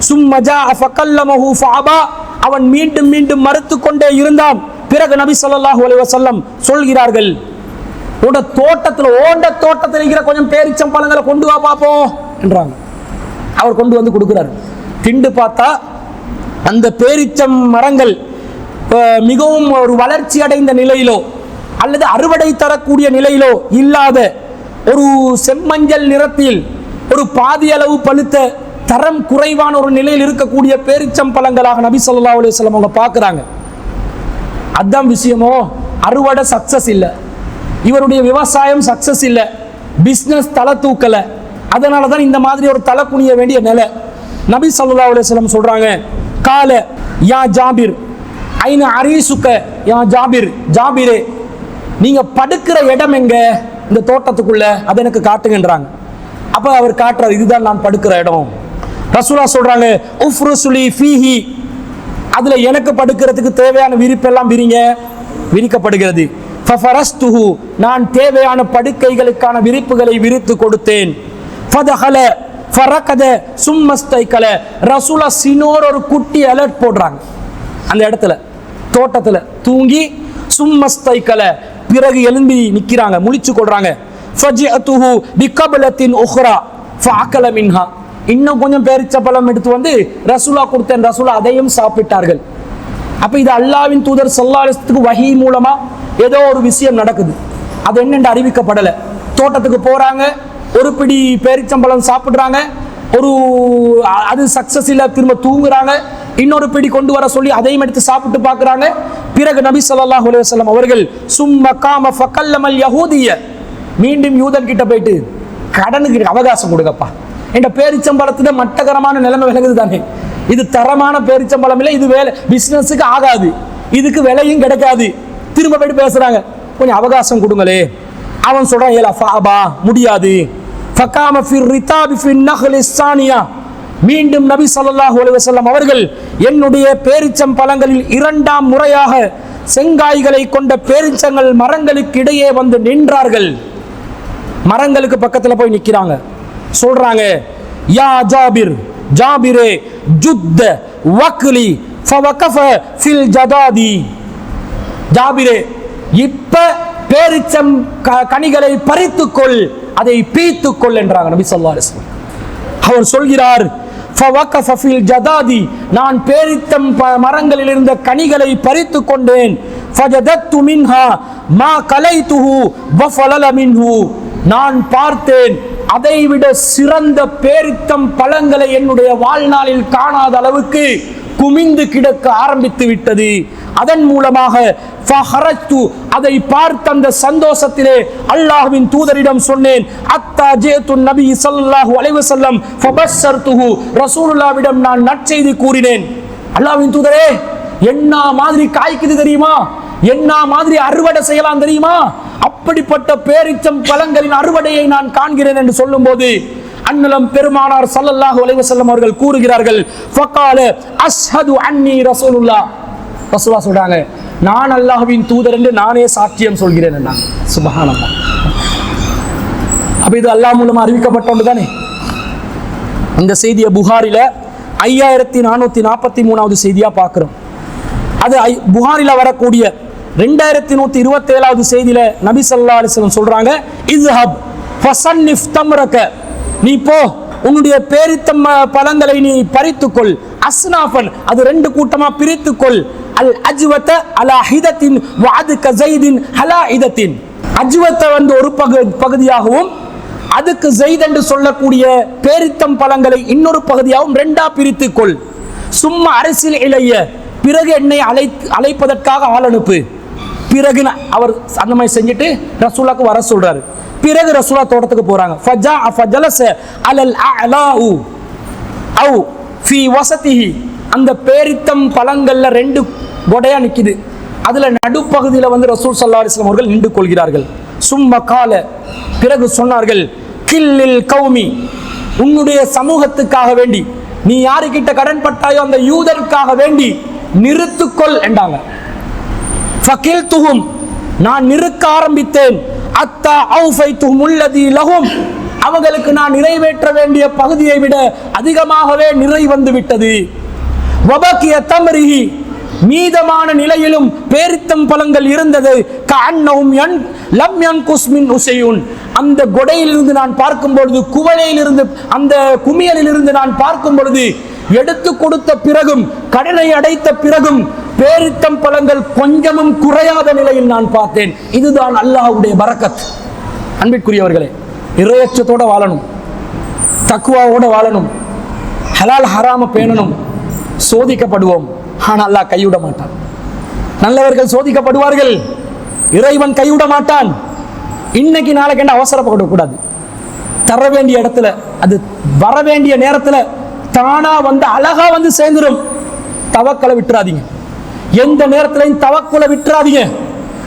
சும்ம ஜாஅ ஃபகல்லமஹு ஃபஅபா, அவன் மீண்டும் மீண்டும் மறுத்து கொண்டே இருந்தான். பிறகு நபி ஸல்லல்லாஹு அலைஹி வஸல்லம் சொல்கிறார்கள், ஓண்ட தோட்டத்தில் இருக்கிற கொஞ்சம் பேரிச்சம் பழங்களை கொண்டு வா பாப்போம் என்றாங்க. அவர் கொண்டு வந்து கொடுக்கிறார். திண்டு பார்த்தா அந்த பேரிச்சம் மரங்கள் மிகவும் ஒரு வளர்ச்சி அடைந்த நிலையிலோ அல்லது அறுவடை தரக்கூடிய நிலையிலோ இல்லாத ஒரு செம்மஞ்சள் நிறத்தில் ஒரு பாதி அளவு பழுத்த தரம் குறைவான ஒரு நிலையில் இருக்கக்கூடிய பேரிச்சம்பழங்களாக நபி ஸல்லல்லாஹு அலைஹி வஸல்லம் அவங்க பார்க்குறாங்க. அதான் விஷயமோ, அறுவடை சக்சஸ் இல்லை, இவருடைய விவசாயம் சக்சஸ் இல்லை, பிஸ்னஸ் தலை தூக்கலை, அதனால தான் இந்த மாதிரி ஒரு தலை குனிய வேண்டிய நிலை. நபி ஸல்லல்லாஹு அலைஹி வஸல்லம் சொல்றாங்க, கால யா ஜாபிர் ஐன அரீசுக்க, யா ஜாபிர், ஜாபிரே நீங்க படுக்கிற இடம் எங்க இந்த தோட்டத்துக்குள்ள, அதை எனக்கு காட்டுங்கன்றாங்க. அப்ப அவர் காட்டுறாரு, இதுதான் நான் படுக்கிற இடம். ரசூலா சொல்றாங்க, உஃப்ருசுலி ஃபீஹி, அதுல எனக்கு படுக்கிறதுக்கு தேவையான விரிப்பெல்லாம் விரிக்கப்படுகிறது. ஃபஃபரஸ்துஹு, நான் தேவையான படுக்கைகளுக்கான விரிப்புகளை விரித்து கொடுத்தேன். ஃபதஹல ஃபரகத சும்மஸ்தைகல, ரசூலா சினோர் ஒரு குட்டி அலர்ட் போடுறாங்க அந்த இடத்துல, தோட்டத்துல தூங்கி சும்மஸ்தைகல, பிறகு எழும்பி நிக்கிறாங்க, முழிச்சு கொள்றாங்க. ஃபஜிஅதுஹு பிகப்லத்தின் உக்ரா ஃபஅகல மின்ஹா, இன்னும் கொஞ்சம் பேரிச்சம்பழம் எடுத்து வந்து ரசூலா கொடுத்தேன், ரசூலா அதையும் சாப்பிட்டார்கள். அப்ப இது அல்லாஹ்வின் தூதர் ஸல்லல்லாஹு அலைஹி வஸல்லம் வஹி மூலமா ஏதோ ஒரு விஷயம் நடக்குது, அது என்னென்று அறிவிக்கப்படலை. தோட்டத்துக்கு போறாங்க, ஒரு பிடி பேரிச்சம்பழம் சாப்பிடுறாங்க, அது சக்சஸ் இல்லை, திரும்ப தூங்குறாங்க, இன்னொரு பிடி கொண்டு வர சொல்லி அதையும் எடுத்து சாப்பிட்டு பார்க்குறாங்க. பிறகு நபி ஸல்லல்லாஹு அலைஹி வஸல்லம் அவர்கள் சும்ம காம ஃபகல்லமல் யஹூதிய, மீண்டும் யூதன் கிட்ட போயிட்டு கடனுக்கு அவகாசம் கொடுங்கப்பா, என்ற பேரிச்சம்பழத்துல மட்டகரமான நிலைமை விளங்குது தானே, இது தரமான பேரிச்சம்பழம் இல்லை, இது வேலை பிசினஸுக்கு ஆகாது, இதுக்கு விலையும் கிடைக்காது. திரும்ப போயிட்டு பேசுறாங்க, கொஞ்சம் அவகாசம் கொடுங்களே. அவன் சொல்றான், ஏலா ஃபாபா, முடியாது. ஃபகாம ஃபிர் ரிதாபி ஃபின் நஹ்லி ஸானியா, மீண்டும் நபி ஸல்லல்லாஹு அலைஹி வஸல்லம் அவர்கள் என்னுடைய பேரிச்சம்பழங்களில் இரண்டாம் முறையாக செங்காய்களை கொண்ட பேரிச்சங்கள் மரங்களுக்கு இடையே வந்து நின்றார்கள். மரங்களுக்கு பக்கத்துல போய் நிக்கிறாங்க, சொல்றாங்க, யா ஜாபிர், ஜாபிரே ஜுத்த வக்லி ஃபவகஃப ஃபில் ஜதாதி, ஜாபிரே இப்ப பேரிச்சம் கனிகளை பறித்துக்கொள், அதை பீத்துக்கொள் என்றாங்க நபி ஸல்லல்லாஹு அலைஹி வஸல்லம். அவர் சொல்கிறார், ஃபவகஃப ஃபில் ஜதாதி, நான் பேரித்தம் மரங்களில் இருந்த கனிகளை பறித்து கொண்டேன். ஃபஜதத்து மின்ஹா மா கலைதுஹு வஃபலல மின்ஹு, நான் பார்த்தேன் அதைவிட சிறந்த பேரித்தம் பழங்களை என்னுடைய வாழ்நாளில் காணாத அளவுக்கு குமிந்து கிடக்க ஆரம்பித்து விட்டது. அதன் மூலமாக அதை பார்த்த அந்த சந்தோஷத்திலே அல்லாஹ்வின் தூதரிடம் சொன்னேன், அத்தா ஜேத்து நபி ஸல்லல்லாஹு அலைஹி வஸல்லம் ஃபபஷர்துஹு, ரசூலுல்லாஹ்விடம் நான் நற்செய்தி கூறினேன். அல்லாஹ்வின் தூதரே, என்ன மாதிரி காய்க்குது தெரியுமா, என்ன மாதிரி அறுவடை செய்யலாம் தெரியுமா, அப்படிப்பட்ட பேரிச்சம் பழங்களின் அறுவடையை நான் காண்கிறேன் என்று சொல்லும் போது அன்னலம் பெருமானார் ஸல்லல்லாஹு அலைஹி வஸல்லம் அவர்கள் கூறுகிறார்கள், ஃபகால அஷ்ஹது அன்னி ரசூலுல்லாஹ், ரசூலுல்லாஹ் சொல்றாங்க, நான் அல்லாஹ்வின் தூதர் என்று நானே சாட்சியம் சொல்கிறேன் என்றாங்க. சுப்ஹானல்லாஹ். அப்ப இது அல்லாஹ் மூலமா அறிவிக்கப்பட்ட ஒன்று தானே. இந்த செய்தியை புகாரில 5443வது செய்தியா பார்க்கிறோம். அது புகாரில வரக்கூடிய 2127வது செய்தியில நபி ஸல்லல்லாஹு அலைஹி வஸல்லம் சொல்றாங்க, இஸ்ஹப் ஃபஸன்னிஃப் தம்ரக, நீ போ, உன்னுடைய பேரித்தம் பழங்களை நீ பறித்துக்கொள், அஸ்னாஃபன், அது ரெண்டு கூட்டமா பிரித்துக்கொள், அல் அஜ்வத அலா ஹிதத்தின் வஅதுக ஸைதின் அலா ஹிதத்தின், அஜ்வத வந்து ஒரு பகுதியாகவும் அதுக்கு ஸைத் என்று சொல்லக்கூடிய பேரித்தம் பழங்களை இன்னொரு பகுதியாகவும் ரெண்டா பிரித்துக்கொள். சும்மா அரசியல் இளைய, பிறகு என்னை அழைப்பதற்காக ஆள் அனுப்பு. பிறகு அவர் அந்த மாதிரி செஞ்சுட்டு ரசூலாக்கு வர சொல்றாரு. பிறகு ரசூலா தோட்டத்துக்கு போறாங்க. ஃபஜா ஃபஜலஸ அலல் அலாஉ அவ் ஃபீ வஸதிஹி, அந்த பேரித்தம் பழங்கள்ல ரெண்டு கொடையா நிக்குது, அதுல நடுப்பகுதியில வந்து ரசூல் ஸல்லல்லாஹு அலைஹி வஸல்லம் அவர்கள் நின்று கொள்கிறார்கள். சும்ம கால, பிறகு சொன்னார்கள், கில்லில் கௌமி, உன்னுடைய சமூகத்துக்காக வேண்டி, நீ யாருக்கிட்ட கடன் பட்டாயோ அந்த யூதருக்காக வேண்டி நிறுத்துக்கொள் என்றாங்க. ஃபகில்துஹும், நான் நிறுக்க ஆரம்பித்தேன். அத்தா அவுஃபைத்துஹும் அல்லதி லஹும், அவங்களுக்கு நான் நிறைவேற்ற வேண்டிய பகுதியை விட அதிகமாகவே நிறை வந்து விட்டது. வபகிய தம்ரிஹி, மீதமான நிலையிலும் பேரித்தம் பழங்கள் இருந்தது. கஅன்னஹும் லம் யன்குஸ் மின் உஸையுன், அந்த கொடையிலிருந்து நான் பார்க்கும் பொழுது, குவளையிலிருந்து, அந்த குமியலிலிருந்து நான் பார்க்கும் பொழுது, எடுத்து கொடுத்த பிறகும் கடனை அடைத்த பிறகும் பேரித்தம் பழங்கள் கொஞ்சமும் குறையாத நிலையில் நான் பார்த்தேன். இதுதான் அல்லாஹ்வுடைய பரக்கத். அன்பிற்குரியவர்களே, இறையச்சத்தோட வாழணும், தக்வாவோட வாழணும், ஹலால் ஹராம பேணணும். சோதிக்கப்படுவோம், ஆனால் அல்லாஹ் கைவிட மாட்டான். நல்லவர்கள் சோதிக்கப்படுவார்கள், இறைவன் கைவிட மாட்டான். இன்னைக்கு நாளைக்கு என்ன அவசரப்படக்கூடாது. தர வேண்டிய இடத்துல, அது வர வேண்டிய நேரத்துல தானா வந்து அழகா வந்து சேர்ந்துடும். தவக்கலை விட்டுறாதீங்க, எந்த நேரத்திலையும் தவக்குலை விட்டுறாதீங்க.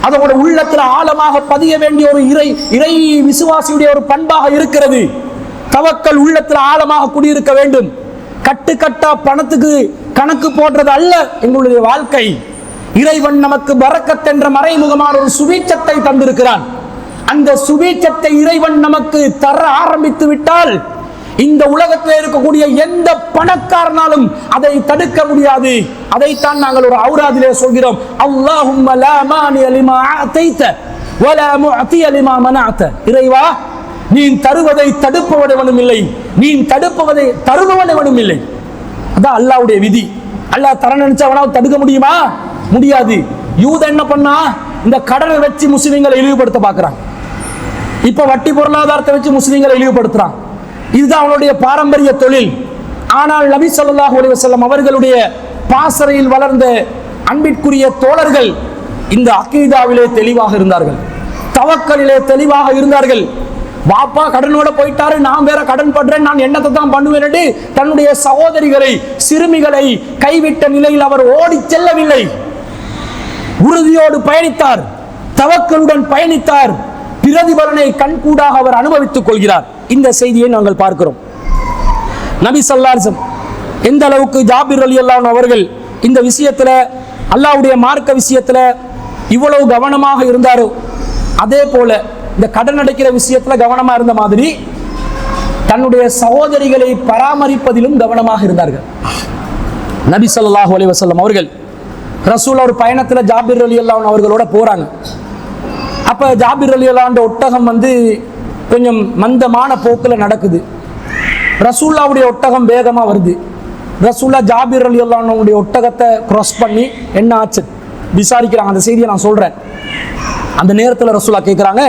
அதோட உள்ளத்துல ஆழமாக பதிய வேண்டிய ஒரு இறை விசுவாசியுடைய ஒரு பண்பாக இருக்கிறது. தவக்கல் உள்ளத்துல ஆழமாக குடியிருக்க வேண்டும். கட்டுக்கட்டா பணத்துக்கு கணக்கு போடுறது அல்ல எங்களுடைய வாழ்க்கை. இறைவன் நமக்கு பரக்கத் என்ற மறைமுகமான ஒரு சுபீட்சத்தை தந்திருக்கிறான். அந்த சுபீட்சத்தை இறைவன் நமக்கு தர ஆரம்பித்து விட்டால் இந்த உலகத்தில் இருக்கக்கூடிய எந்த பணக்காரனாலும் அதை தடுக்க முடியாது. அதைத்தான் நாங்கள் ஒரு ஔராதிலே சொல்கிறோம், அல்லாஹும்ம லா மானிய லிமா அதைத வலா முஅதிய லிமா மனஅத. இறைவா, நீ தருவதை தடுப்பவனும் இல்லை, நீ தடுப்பவதை தருபவனும் இல்லை. அதான் அல்லாஹ்வுடைய விதி. அல்லாஹ் தர நினைச்சவனாவது தடுக்க முடியுமா? முடியாது. யூத என்ன பண்ணா, இந்த கடனை வச்சு முஸ்லிம்களை இழிவுபடுத்த பார்க்கிறான். இப்ப வட்டி பொருளாதாரத்தை வச்சு முஸ்லிம்களை இழிவுபடுத்துறான். இதுதான் அவனுடைய பாரம்பரிய தொழில். ஆனால் நபி ஸல்லல்லாஹு அலைஹி வஸல்லம் அவர்களுடைய பாசறையில் வளர்ந்த அன்பிற்குரிய தோழர்கள் இந்த அகீதாவிலே தெளிவாக இருந்தார்கள், தவக்கலிலே தெளிவாக இருந்தார்கள். வாப்பா கடனோட போயிட்டாரு, நான் வேற கடன் பண்றேன், நான் என்னத்தை தான் பண்ணுவேன் என்று தன்னுடைய சகோதரிகளை, சிறுமிகளை கைவிட்ட நிலையில் அவர் ஓடி செல்லவில்லை. உறுதியோடு பயணித்தார், தவக்கலுடன் பயணித்தார். பிரதிபலனை கண்கூடாக அவர் அனுபவித்துக் கொள்கிறார். இந்த செய்தியை நாங்கள் பார்க்கிறோம். நபி ஸல்லல்லாஹு அலைஹி வஸல்லம் எந்த அளவுக்கு ஜாபிர் ரலியல்லாஹு அன்ஹு அவர்கள் இந்த விஷயத்துல, அல்லாஹ்வுடைய மார்க்க விஷயத்துல இவ்வளவு கவனமாக இருந்தாரோ, அதே போல இந்த கடன் அடைக்கிற விஷயத்துல கவனமா இருந்த மாதிரி தன்னுடைய சகோதரிகளை பராமரிப்பதிலும் கவனமாக இருந்தார்கள். நபி ஸல்லல்லாஹு அலைஹி வஸல்லம் அவர்கள் ரசூல் ஒரு பயணத்துல ஜாபிர் ரலியல்லாஹு அன்ஹு அவர்களோட போறாங்க. அப்ப ஜாபிர் ரலியல்லாஹு அன்ஹு ஒட்டகம் வந்து கொஞ்சம் மந்தமான போக்குல நடக்குது. ரசூலுல்லாஹ்வுடைய ஒட்டகம் வேகமா வருது. ரசூலுல்லாஹ் ஜாபிர் ரலியல்லாஹு அன்ஹுடைய ஒட்டகத்தை கிராஸ் பண்ணி என்ன ஆச்சு விசாரிக்கிறாங்க. அந்த செய்தியை நான் சொல்றேன். அந்த நேரத்தில் ரசூலுல்லாஹ் கேட்குறாங்க,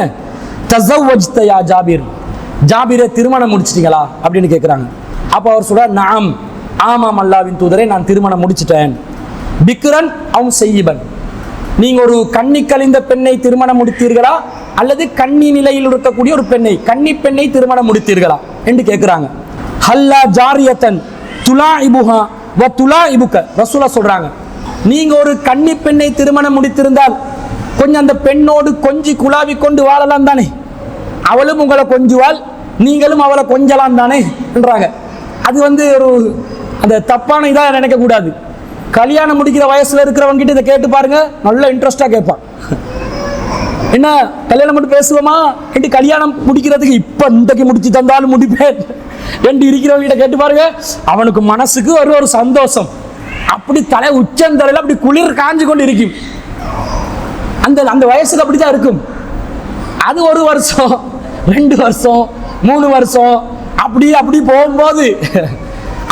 தஸவ்வஜ்த யா ஜாபிர், ஜாபிரை திருமணம் முடிச்சிட்டீங்களா அப்படின்னு கேட்குறாங்க. அப்போ அவர் சொல்றார், நஅம், ஆமாம் அல்லாஹ்வின் தூதரே, நான் திருமணம் முடிச்சிட்டேன். பிக்ரன் அவ் செய்யிபன், நீங்க ஒரு கன்னி கழிந்த பெண்ணை திருமணம் முடித்தீர்களா அல்லது கன்னி நிலையில் இருக்கக்கூடிய ஒரு பெண்ணை, கன்னி பெண்ணை திருமணம் முடித்தீர்களா என்று கேட்கிறாங்க. ஹல்லா ஜாரியத்தன் துலாஇபுஹா வ துலாஇபுக, ரசூலுல்லாஹ் சொல்றாங்க, நீங்க ஒரு கன்னி பெண்ணை திருமணம் முடித்திருந்தால் கொஞ்சம் அந்த பெண்ணோடு கொஞ்சி குழாவி கொண்டு வாழலாம் தானே, அவளும் உங்களை கொஞ்சுவாள், நீங்களும் அவளை கொஞ்சலாம் தானே என்றாங்க. அது வந்து ஒரு அந்த தப்பான இதாக நினைக்க கூடாது. கல்யாணம் முடிக்கிற வயசுல இருக்கிறவங்க கிட்ட இதை கேட்டு பாருங்க, நல்ல இன்ட்ரெஸ்டா கேட்பான். என்ன கல்யாணம் மட்டும் பேசுவோமா என்று கல்யாணம் முடிக்கிறதுக்கு இப்ப இன்றைக்கு முடிச்சு தந்தாலும் முடிப்பேன் என்று இருக்கிறவங்க கிட்ட கேட்டு பாருங்க, அவனுக்கு மனசுக்கு ஒரு சந்தோஷம். அப்படி தலை உச்சந்தலையில் அப்படி குளிர் காஞ்சு கொண்டு இருக்கும். அந்த அந்த வயசுக்கு அப்படிதான் இருக்கும். அது 1 வருஷம் 2 வருஷம் 3 வருஷம் அப்படி அப்படி போகும்போது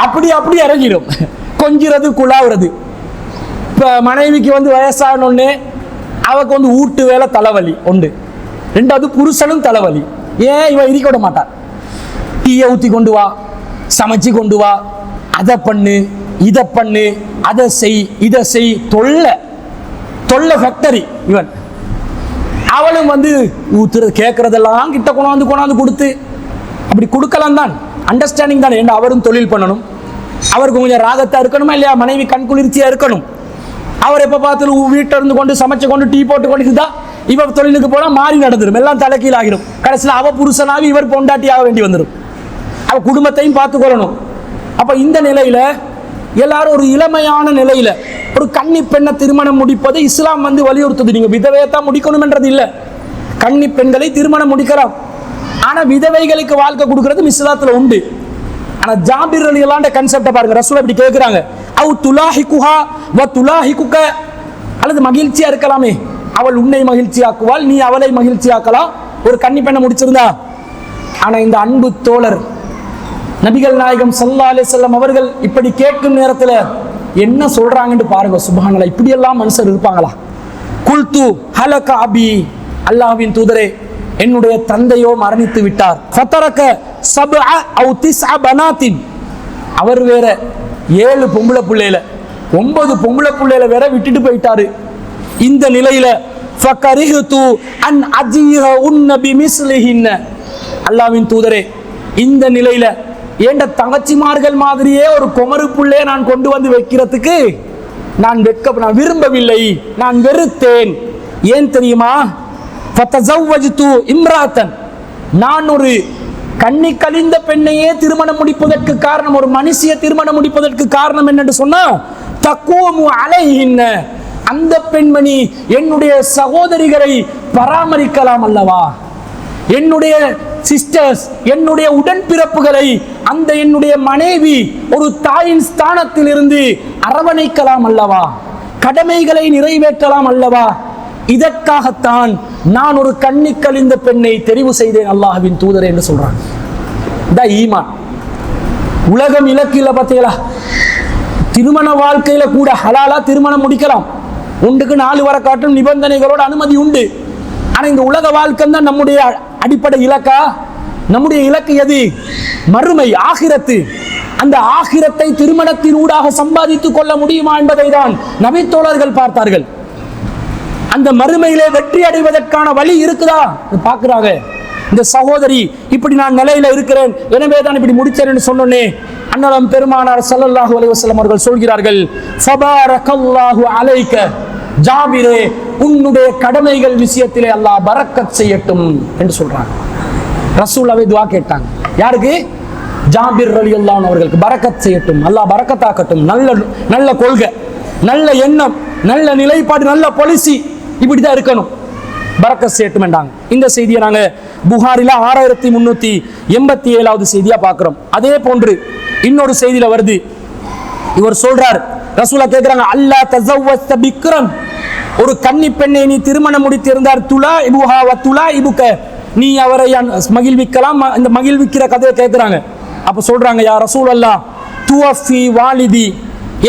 அப்படி இறங்கிடும். கொஞ்சிறது குழாவுறது. இப்போ மனைவிக்கு வந்து வயசானோடனே அவக்கு வந்து ஊட்டு வேலை தலைவலி உண்டு. 2வது புருஷனும் தலைவலி. ஏன் இவன் இருக்க விட மாட்டான். டீயை ஊற்றி கொண்டு வா, சமைச்சு கொண்டு வா, அதை பண்ணு, இதை பண்ணு, அதை செய், இதை செய், தொல்லை ஃபேக்டரி இவன். அவளும் வந்து ஊத்துறது கேட்கறதெல்லாம் கிட்ட கொண்டாந்து கொடுத்து அப்படி கொடுக்கலாம் தான், அண்டர்ஸ்டாண்டிங் தானே. ஏன்னா அவரும் தொழில் பண்ணணும், அவருக்கு கொஞ்சம் ராகத்தா இருக்கணுமா இல்லையா, மனைவி கண் குளிர்ச்சியா இருக்கணும். அவர் எப்ப பார்த்தாலும் வீட்டை இருந்து கொண்டு சமைச்சு கொண்டு டீ போட்டு கொண்டு இருந்தா இவர் தொழிலுக்கு போனா மாறி நடந்துடும், எல்லாம் தலைக்கீழ் ஆகிடும். கடைசியில் அவ புருஷனாக இவர் பொண்டாட்டியாக வேண்டி வந்துடும். அவ குடும்பத்தையும் பார்த்து கொள்ளணும். அப்ப இந்த நிலையில எல்லாரும் ஒரு இளமையான நிலையில ஒரு கன்னி பெண்ணை திருமணம் முடிப்பது இஸ்லாம் வந்து வலியுறுத்துது. நீங்க விதவையத்தான் முடிக்கணும் என்றது இல்லை, கன்னி பெண்களை திருமணம் முடிக்கலாம். ஆனா விதவைகளுக்கு வாழ்க்கை கொடுக்கறது இஸ்லாத்துல உண்டு. ஆனா ஜாபிர் ரலியல்லாஹு அன்ஹு கான்செப்ட பாருங்க, ரசூல் இப்படி கேக்குறாங்க, அவ் துலாஹிகுஹா வ துலாஹிகுக, அல்லது மகிழ்ச்சியா இருக்கலாமே, அவள் உன்னை மகிழ்ச்சியாக்குவாள், நீ அவளை மகிழ்ச்சியாக்கலாம், ஒரு கன்னி பெண்ணை முடிச்சிருந்தா. ஆனா இந்த அன்பு தோழர் நபிகள் நாயகம் ஸல்லல்லாஹு அலைஹி வஸல்லம் அவர்கள் இப்படி கேட்கும் நேரத்தில் என்ன சொல்றாங்கன்னு பாருங்க. சுப்ஹானல்லாஹ், இப்படியெல்லாம் மனுஷர் இருப்பாங்களா? குல்து ஹலக அபி, அல்லாஹ்வின் தூதரே என்னுடைய தந்தையோ மரணித்து விட்டார். ஃபதரக சப்அ அவ் திஸ்அ பனாத்தின், அவர் வேற 7 பொம்பளை பிள்ளையில 9 பொம்பளை பிள்ளையில வேற விட்டுட்டு போயிட்டாரு. இந்த நிலையில ஃபகரிஹது அன் அஜீஹ உன்ன பிமிஸ்லிஹின்ன, அல்லாஹ்வின் தூதரே இந்த நிலையில ஏண்ட தங்கச்சிமார்கள் மாதிரியே ஒரு குமரு புள்ளைய நான் கொண்டு வந்து வைக்கிறதுக்கு நான் விரும்பவில்லை, நான் வெறுத்தேன். ஏன் தெரியுமா? ஃபதஸவ்வஜ்து இம்ராத்தன், நான் ஒரு கண்ணி கலிந்த பெண்ணையே திருமணம் முடிப்பதற்கு காரணம், ஒரு மனுஷிய திருமணம் முடிப்பதற்கு காரணம் என்னன்னு சொன்னா தக்கூமு அலைஹின்ன, அந்த பெண்மணி என்னுடைய சகோதரிகளை பராமரிக்கலாம் அல்லவா, என்னுடைய சிஸ்டர்ஸ், என்னுடைய உடன்பிறப்புகளை அந்த என்னுடைய மனைவி ஒரு தாயின் ஸ்தானத்தில் இருந்து அரவணைக்கலாம் அல்லவா, கடமைகளை நிறைவேற்றலாம் அல்லவா. இதற்காகத்தான் நான் ஒரு கண்ணி கலிந்த பெண்ணை தெரிவு செய்தேன் அல்லாஹ்வின் தூதரே என்று சொல்றாங்க. இந்த ஈமான் உலகம் இலக்கில பார்த்தீங்களா? திருமண வாழ்க்கையில கூட ஹலாலா திருமணம் முடிக்கலாம், ஒன்றுக்கு 4 வர காட்டும் நிபந்தனைகளோட அனுமதி உண்டு. ஆனா இந்த உலக வாழ்க்கை தான் நம்முடைய அடிப்படை இலக்கா? நம்முடைய இலக்கு எது? மறுமை, ஆகிரத்து. அந்த ஆகிரத்தை திருமணத்தின் ஊடாக சம்பாதித்துக் கொள்ள முடியுமா என்பதை தான் நபித்தோழர்கள் பார்த்தார்கள். அந்த மறுமையிலே வெற்றி அடைவதற்கான வழி இருக்குதா பார்க்கிறாங்க. இந்த சகோதரி இப்படி நான் நிலையில இருக்கிறேன், எனவே தான் இப்படி முடிச்சேன்னு சொன்னோன்னே அன்னலம் பெருமானார் ஸல்லல்லாஹு அலைஹி வஸல்லம் அவர்கள் சொல்கிறார்கள், ஃபபாரக்கல்லாஹு அலைக ஜாபிரே, உன்னுடைய கடமைகள் விஷயத்திலே அல்லாஹ் பரக்கத் செய்யட்டும் என்று சொல்றாங்க. ரசூலுல்லாஹ் துஆ கேட்டாங்க. யாருக்கு? ஜாபிர் ரலியல்லாஹு அன்ஹு அவர்களுக்கு பரக்கத் செய்யட்டும், அல்லாஹ் பரக்கத்தாக்கட்டும். நல்ல கொள்கை, நல்ல எண்ணம், நல்ல நிலைப்பாடு, நல்ல பாலிசி, இப்படிதான் இருக்கணும், பரக்கத் செய்யட்டும் என்றாங்க. இந்த செய்தியை நாங்க புகாரில 6387வது செய்தியா பார்க்கிறோம். அதே போன்று இன்னொரு செய்தியில வருது, இவர் சொல்றார், ரசூலா கேட்கிறாங்க, அல்லா தஸவ்வஜ்த பிக்ரன், ஒரு கன்னி பெண்ணை நீ திருமணம் முடித்திருந்தார், துலா இபுஹா வ துலா இபுக, நீ அவரை மகிழ்விக்கலாம், இந்த மகிழ்விக்கிற கதையை கேட்கிறாங்க. அப்ப சொல்றாங்க, யா ரசூலல்லாஹ் துவஃபி வாலிதி,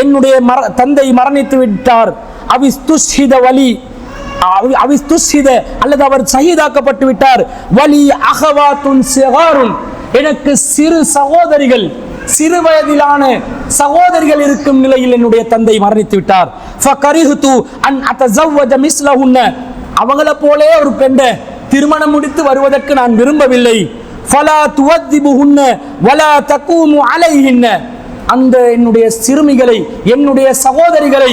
என்னுடைய தந்தை மரணித்து விட்டார், அவிஸ்துஷித வலி, அவிஸ்துஷித அல்லது அவர் ஷஹீதாக்கப்பட்டு விட்டார், வலி அஹவாத்துன் சிகாருன், எனக்கு சிறு சகோதரிகள், சிறு வயதிலான சகோதரிகள் இருக்கும் நிலையில் என்னுடைய தந்தை மரணித்து விட்டார். ஃபகரிஹ்து அன் அத்தஸவ்வஜ மிஸ்லஹுன்ன, அவங்கள போலே ஒரு பெண்ணை திருமணம் முடித்து வருவதற்கு நான் விரும்பவில்லை. ஃபலா துவத்திபுஹுன்ன வலா தகூமு அலைஹின்ன, அந்த என்னுடைய சிறுமிகளை, என்னுடைய சகோதரிகளை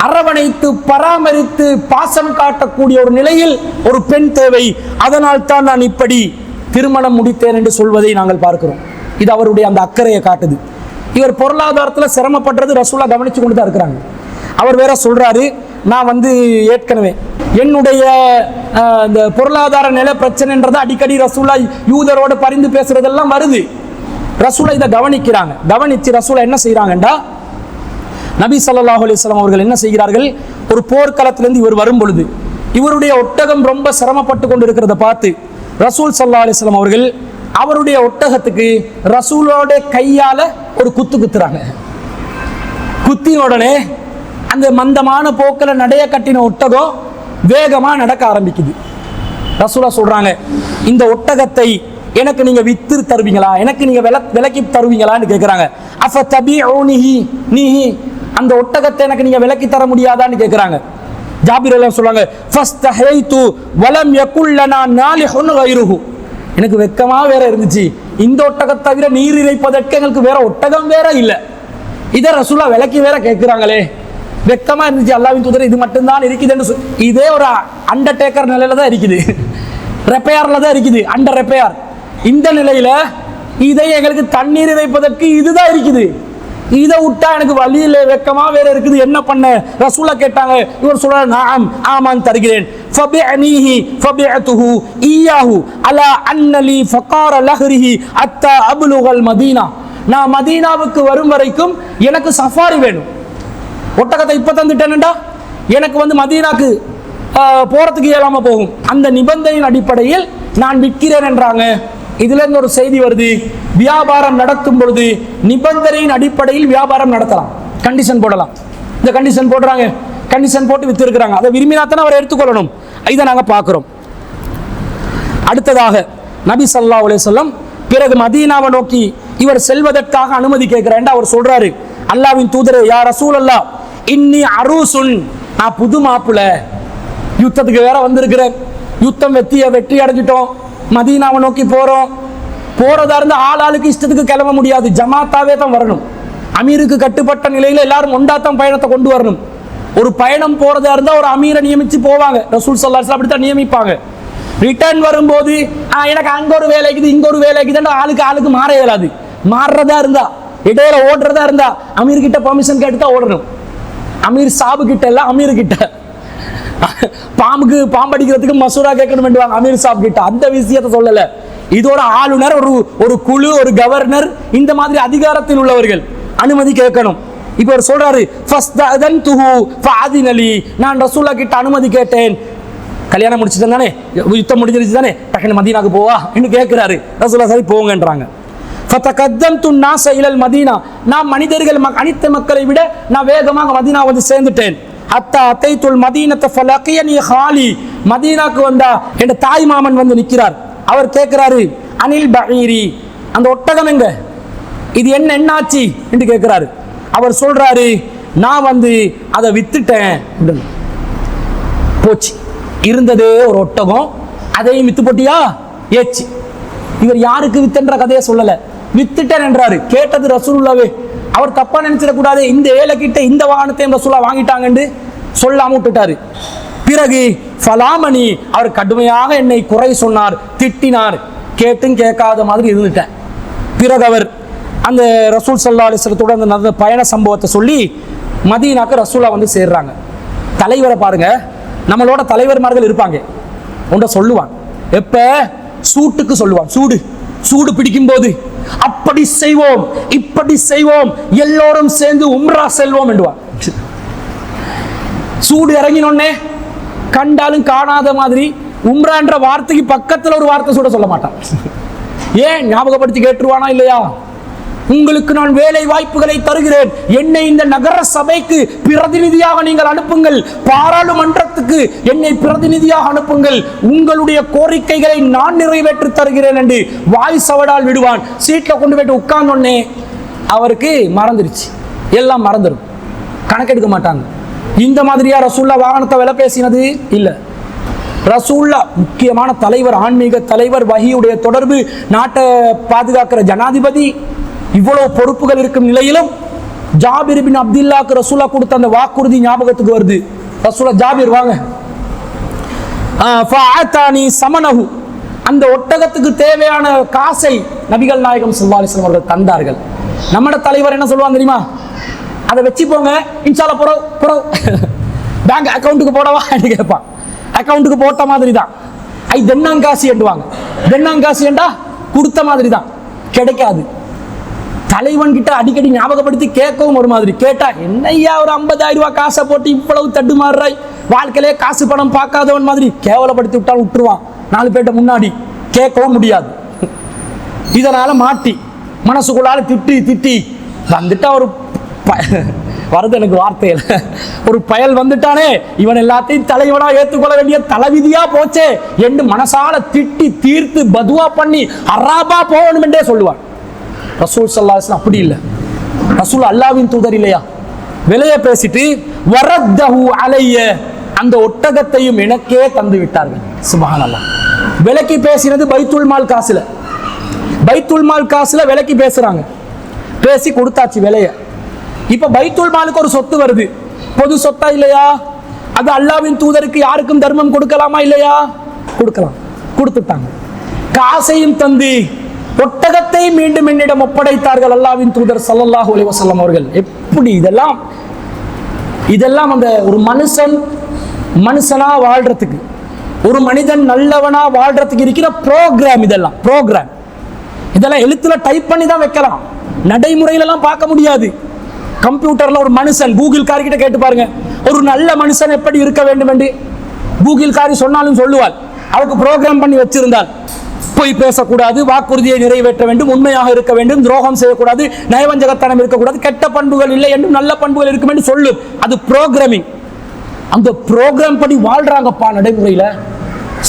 அரவணைத்து பராமரித்து பாசம் காட்டக்கூடிய ஒரு நிலையில் ஒரு பெண் தேவை, அதனால் தான் நான் இப்படி திருமணம் முடித்தேன் என்று சொல்வதை நாங்கள் பார்க்கிறோம். இது அவருடைய அந்த அக்கறையை காட்டுது. இவர் பொருளாதாரத்தில் சிரமப்படுறது ரசூலா கவனிச்சு கொண்டு தான் இருக்கிறாங்க. அவர் வேற சொல்றாரு, நான் ஏற்கனவே என்னுடைய இந்த பொருளாதார நிலை பிரச்சனைன்றதை அடிக்கடி ரசூலா யூதரோட பரிந்து பேசுறதெல்லாம் வருது. ரசூலா இதை கவனிக்கிறாங்க. கவனிச்சு ரசூலா என்ன செய்யறாங்கண்டா, நபி ஸல்லல்லாஹு அலைஹி வஸல்லம் அவர்கள் என்ன செய்கிறார்கள், ஒரு போர்க்களத்திலிருந்து இவர் வரும் பொழுது இவருடைய ஒட்டகம் ரொம்ப சிரமப்பட்டு கொண்டு இருக்கிறத பார்த்து ரசூல் ஸல்லல்லாஹு அலைஹி வஸல்லம் அவர்கள் அவருடைய ஒட்டகத்துக்கு ரசூலோட கையால ஒரு குத்துறாங்க. குத்தின உடனே அந்த மந்தமான போக்கில் நடைய கட்டின ஒட்டகம் வேகமா நடக்க ஆரம்பிக்குது. ரசூலா சொல்றாங்க, இந்த ஒட்டகத்தை எனக்கு நீங்க வித்து தருவீங்களா, எனக்கு நீங்க விலக்கி தருவீங்களான்னு கேட்கிறாங்க. அஃப தபீஊனிஹி, நீ அந்த ஒட்டகத்தை எனக்கு நீங்க விலக்கி தர முடியாதான்னு கேட்கிறாங்க. ஜாபிர் ரலியல்லாஹு சொல்றாங்க, ஃபஸ்தஹைது வலம் யகுல் லனா நாலிஹுன் கைருஹு, எனக்கு வெக்கமா வேற இருந்துச்சு, இந்த ஒட்டகத்தை தவிர நீர் இறைப்பதற்கு எங்களுக்கு வேற ஒட்டகம் வேற இல்ல, இதை ரசூலா விலக்கி வேற கேட்கிறாங்களே, வெக்கமா இருந்துச்சு. அல்லாஹ்வின் தூதர் இது மட்டும்தான் இருக்குதுன்னு இதே ஒரு அண்டர்டேக்கர் நிலையில தான் இருக்குது, ரெப்பேர்ல தான் இருக்குது, அண்டர் ரெப்பேர். இந்த நிலையில இதை எங்களுக்கு தண்ணீர் இறைப்பதற்கு இதுதான் இருக்குது, இதை விட்டா எனக்கு வழியில வெக்கமா வேற இருக்குது, என்ன பண்ண ரசூலா கேட்டாங்க. இவர் சொல்றாரு, நான் ஆமான் தருகிறேன். ஃபபிஅனிஹி ஃபபிஅதுஹு இய்யாஹு அலா அன்னலி ஃபகார லஹ்ரிஹி அத்தா அப்லுகல் மதீனா, நான் மதீனாவுக்கு வரும் வரைக்கும் எனக்கு சஃபாரி வேணும், ஒட்டகத்தை இப்ப தந்துட்டேன்டா எனக்கு மதீனாக்கு போறதுக்கு இயலாம போகும், அந்த நிபந்தனையின் அடிப்படையில் நான் விற்கிறேன் என்றாங்க. இதுல இருந்து ஒரு செய்தி வருது, வியாபாரம் நடத்தும் பொழுது நிபந்தனையின் அடிப்படையில் வியாபாரம் நடத்தலாம், கண்டிஷன் போடலாம். இந்த கண்டிஷன் போடுறாங்க, கண்டிஷன் போட்டு வித்து இருக்கிறாங்க, அதை விரும்பினாத்தானே அவர் எடுத்துக்கொள்ளணும். இதை நாங்க பார்க்கிறோம். அடுத்ததாக நபி ஸல்லல்லாஹு அலைஹி வஸல்லம் பிறகு மதீனாவை நோக்கி இவர் செல்வதற்காக அனுமதி கேட்கிறார். அவர் சொல்றாரு, அல்லாஹ்வின் தூதரே, யா ரசூலல்லாஹ், இன்னி அரூசுன், நான் புது மாப்பிள்ள, யுத்தத்துக்கு வேற வந்திருக்கிறேன், யுத்தம் வெற்றி அடைஞ்சிட்டோம், மதீனாவை நோக்கி போறோம். போறதா இருந்தா ஆளாளுக்கு இஷ்டத்துக்கு கிளம்ப முடியாது, ஜமாத்தாவே தான் வரணும். அமீருக்கு கட்டுப்பட்ட நிலையில எல்லாரும் ஒண்டாத்தான் பயணத்தை கொண்டு வரணும். ஒரு பயணம் போறதா இருந்தா ஒரு அமீரை நியமிச்சு போவாங்க, ரசூல் ஸல்லல்லாஹு அலைஹி வஸல்லம் அப்படித்தான் நியமிப்பாங்க. ரிட்டர்ன் வரும்போது எனக்கு அங்க ஒரு வேலைக்குது இங்க ஒரு வேலைக்குதுன்னு ஆளுக்கு மாற இயலாது. மாறுறதா இருந்தா, இடையில ஓடுறதா இருந்தா அமீர் கிட்ட பெர்மிஷன் கேட்டு தான் ஓடணும். அமீர் சாபு கிட்ட இல்ல, அமீர் கிட்ட. பாம்படிக்கிறதுக்கு மசூரா கேட்கணும் வேண்டுவாங்க அமீர் சாப் கிட்ட, அந்த விஷயத்தை சொல்லல. இதோட ஆளுநர், ஒரு குழு, ஒரு கவர்னர், இந்த மாதிரி அதிகாரத்தில் உள்ளவர்கள் அனுமதி கேட்கணும். இப்ப அவர் சொல்றாரு, நான் ரசூலா கிட்ட அனுமதி கேட்டேன், கல்யாணம் முடிச்சுட்டு தானே, யுத்தம் முடிஞ்சிருச்சு தானே, டக்குனு மதீனாக்கு போவா என்று கேட்கிறாரு. ரசூலா சரி போங்கன்றாங்க. மதீனா, நான் மனிதர்கள் அனைத்து மக்களை விட நான் வேகமாக மதீனா வந்து சேர்ந்துட்டேன். மதீனாக்கு வந்தா என் தாய் மாமன் வந்து நிற்கிறார். அவர் கேட்கிறாரு, அனில் பஹீரி, அந்த ஒட்டகம் எங்க, இது என்னாச்சு என்று கேட்கிறாரு. அவர் சொல்றாரு, நான் வந்து அதை வித்துட்டேன். போச்சு, இருந்ததே ஒரு ஒட்டகம், அதையும் வித்து போட்டியா, ஏச்சு. இவர் யாருக்கு வித்தன்ற கதையை சொல்லல, வித்துட்டேன் என்றாரு. கேட்டது ரசூலுல்லாவே. அவர் தப்பா நினைச்சிடக்கூடாது, இந்த ஏழை கிட்ட இந்த வாகனத்தையும் ரசூலா வாங்கிட்டாங்கன்னு சொல்லாம விட்டுட்டாரு. பிறகு ஃபலாமணி, அவர் கடுமையாக என்னை குறை சொன்னார், திட்டினார், கேட்டும் கேட்காத மாதிரி இருந்துட்டேன். பிறகு அவர் அந்த ரசூல் ஸல்லல்லாஹு அலைஹி வஸல்லத்தோட அந்த பயண சம்பவத்தை சொல்லி மதீனாக்கு ரசூலா வந்து சேர்றாங்க. தலைவரை பாருங்க, நம்மளோட தலைவர்மார்கள் இருப்பாங்க, ஒன்றை சொல்லுவான், எப்ப சூட்டுக்கு சொல்லுவான், சூடு பிடிக்கும் போது அப்படி செய்வோம் இப்படி செய்வோம், எல்லோரும் சேர்ந்து உம்ரா செல்வோம் என்றுவான். சூடு இறங்கினோடனே கண்டாலும் காணாத மாதிரி உம்ரா என்ற வார்த்தைக்கு பக்கத்தில் ஒரு வார்த்தை சூட சொல்ல மாட்டான். ஏன் ஞாபகப்படுத்தி கேட்டுருவானா இல்லையா? உங்களுக்கு நான் வேலை வாய்ப்புகளை தருகிறேன், என்னை இந்த நகர சபைக்கு பிரதிநிதியாக நீங்கள் அனுப்புங்கள், பாராளுமன்றத்துக்கு என்னை பிரதிநிதியாக அனுப்புங்கள், உங்களுடைய கோரிக்கைகளை நான் நிறைவேற்றி தருகிறேன் என்று வாய் சவடால் விடுவான். சீட்டில் கொண்டு போயிட்டு உட்கார்ந்தோடனே அவருக்கு மறந்துருச்சு, எல்லாம் மறந்துடும், கணக்கெடுக்க மாட்டாங்க. இந்த மாதிரியா ரசூல்லா வாகனத்தை விலை பேசினது இல்லை. ரசூல்லா முக்கியமான தலைவர், ஆன்மீக தலைவர், வஹியுடைய தொடர்பு, நாட்டை பாதுகாக்கிற ஜனாதிபதி, இவ்வளவு பொறுப்புகள் இருக்கும் நிலையிலும் ஜாபிர் பின் அப்துல்லாக்கு ரசூலா கொடுத்த அந்த வாக்குறுதி ஞாபகத்துக்கு வருது. ரசூலா, ஜாபிர் வாங்க, சமனஹு, அந்த ஒட்டகத்துக்கு தேவையான காசை நபிகள் நாயகம் ஸல்லல்லாஹு அலைஹி வஸல்லம் அவர்கள் தந்தார்கள். நம்மட தலைவர் என்ன சொல்லுவாங்க தெரியுமா? அதை வச்சு போங்க, இன்ஷால்லா போறோம் பேங்க் அக்கௌண்ட்டுக்கு போடவா என்று கேட்பான். அக்கௌண்ட்டுக்கு போட்ட மாதிரி தான். தென்னாங்காசி என்றுவாங்க. தென்னாங்காசி என்றா கொடுத்த மாதிரி தான், கிடைக்காது. தலைவன் கிட்ட அடிக்கடி ஞாபகப்படுத்தி கேட்கவும் ஒரு மாதிரி. கேட்டா, என்னையா ஒரு 50,000 ரூபாய் காசை போட்டு இவ்வளவு தட்டுமாறுறாய், வாழ்க்கையிலே காசு பணம் பார்க்காதவன் மாதிரி கேவலப்படுத்தி விட்டால் விட்டுருவான் 4 பேர்ட்ட முன்னாடி, கேட்கவும் முடியாது. இதனால மாட்டி மனசுக்குள்ளால திட்டி வந்துட்டா, ஒரு வருது எனக்கு வார்த்தையில், ஒரு பயல் வந்துட்டானே, இவன் எல்லாத்தையும் தலைவனா ஏற்றுக்கொள்ள வேண்டிய தலைவிதியா போச்சே என்று மனசால திட்டி தீர்த்து பதுவா பண்ணி அராபா போகணும் என்றே சொல்லுவான். ரசூல் ஸல்லல்லாஹு அலைஹி வஸல்லம் அப்படி இல்லை. ரசூல் அல்லாஹ்வின் தூதர் இல்லையா? விலையை பேசிட்டு வரத்தஹு அலைய, அந்த ஒட்டகத்தையும் எனக்கே தந்து விட்டார்கள். சுப்ஹானல்லாஹ். விலைக்கு பேசினது பைத்துல் மால் காசுல, பைத்துல் மால் காசுல விலைக்கு பேசுறாங்க, பேசி கொடுத்தாச்சு விலைய. இப்ப பைத்துல் மாலுக்கு ஒரு சொத்து வருது, பொது சொத்தா இல்லையா? அது அல்லாஹ்வின் தூதருக்கு யாருக்கும் தர்மம் கொடுக்கலாமா இல்லையா? கொடுக்கலாம், கொடுத்துட்டாங்க. காசையும் தந்து ஒட்டகத்தை மீண்டும் என்னிடம் ஒப்படைத்தார்கள் அல்லாஹ்வின் தூதர் ஸல்லல்லாஹு அலைஹி வஸல்லம் அவர்கள். எப்படி இதெல்லாம் அந்த ஒரு மனுஷனா வாழ்றதுக்கு, ஒரு மனிதன் நல்லவனா வாழ்றதுக்கு இருக்கிற ப்ரோக்ராம். இதெல்லாம் எழுத்துல டைப் பண்ணி தான் வைக்கலாம், நடைமுறையிலலாம் பார்க்க முடியாது. கம்ப்யூட்டர்ல ஒரு மனுஷன், கூகுள் காரிக்கிட்ட கேட்டு பாருங்க, ஒரு நல்ல மனுஷன் எப்படி இருக்க வேண்டும் என்று கூகுள் காரி சொன்னாலும் சொல்லுவாள், அவருக்கு ப்ரோக்ராம் பண்ணி வச்சிருந்தால். பொய் பேசக்கூடாது, வாக்குறுதியை நிறைவேற்ற வேண்டும், உண்மையாக இருக்க வேண்டும், துரோகம் செய்யக்கூடாது, நயவஞ்சகத்தனம் இருக்கக்கூடாது, கெட்ட பண்புகள் இல்லை என்றும் நல்ல பண்புகள் இருக்கும் என்று சொல்லும். அது புரோகிராமிங். அந்த புரோகிராம் படி வாழ்றாங்கப்பா நடைமுறையில.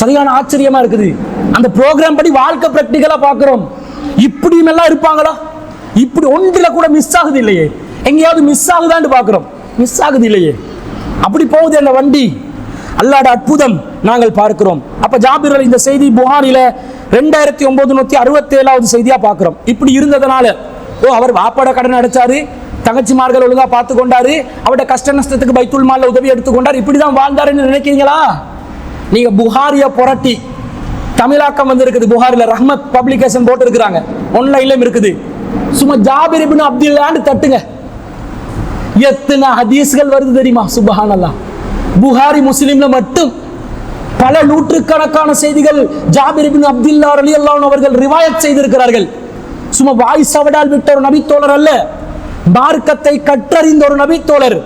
சரியான ஆச்சரியமா இருக்குது. அந்த புரோகிராம் படி வாழ்க்கை பிராக்டிகலா பார்க்கிறோம். இப்படியும் எல்லாம் இருப்பாங்களா? இப்படி ஒன்றில் கூட மிஸ் ஆகுது இல்லையே. எங்கேயாவது மிஸ் ஆகுதான்னு பார்க்கிறோம், மிஸ் ஆகுது இல்லையே. அப்படி போகுது அந்த வண்டி. அல்லாஹ்ட அற்புதம் நாங்கள் பார்க்கிறோம். அப்ப ஜாபிர் அலி இந்த செய்தி புகாரில 2967வது செய்தியா பார்க்கிறோம். இப்படி இருந்ததனால அவர் வாப்பாட கடன் அடைச்சாரு, தங்கச்சிமார்கள் ஒழுங்கா பார்த்து கொண்டாரு, அவருடைய கஷ்ட நஷ்டத்துக்கு பைத்துல் மால்ல உதவி எடுத்துக்கொண்டார், இப்படிதான் வாழ்ந்தாருன்னு நினைக்கிறீங்களா? நீங்க புகாரிய புரட்டி தமிழாக்கம் வந்து இருக்குது. புகாரில ரஹ்மத் பப்ளிகேஷன் போட்டு இருக்கிறாங்க, ஆன்லைன்லயும் இருக்குது. சும்மா ஜாபிர் இப்னு அப்துல்லான்னு தட்டுங்க, எத்தனை ஹதீஸ்கள் வருது தெரியுமா? சுப்ஹானல்லாஹ். புகாரி முஸ்லிம்ல மட்டும் பல நூற்றுக்கணக்கான செய்திகள் ஜாபிர் இப்னு அப்துல்லா ரலியல்லாஹு அன்ஹு அவர்கள் ரிவாயத் செய்திருக்கிறார்கள். சும்மா வாய் சவடால் விட்ட ஒரு நபித்தோழர் அல்ல, மார்க்கத்தை கற்றறிந்த ஒரு நபித்தோழர்.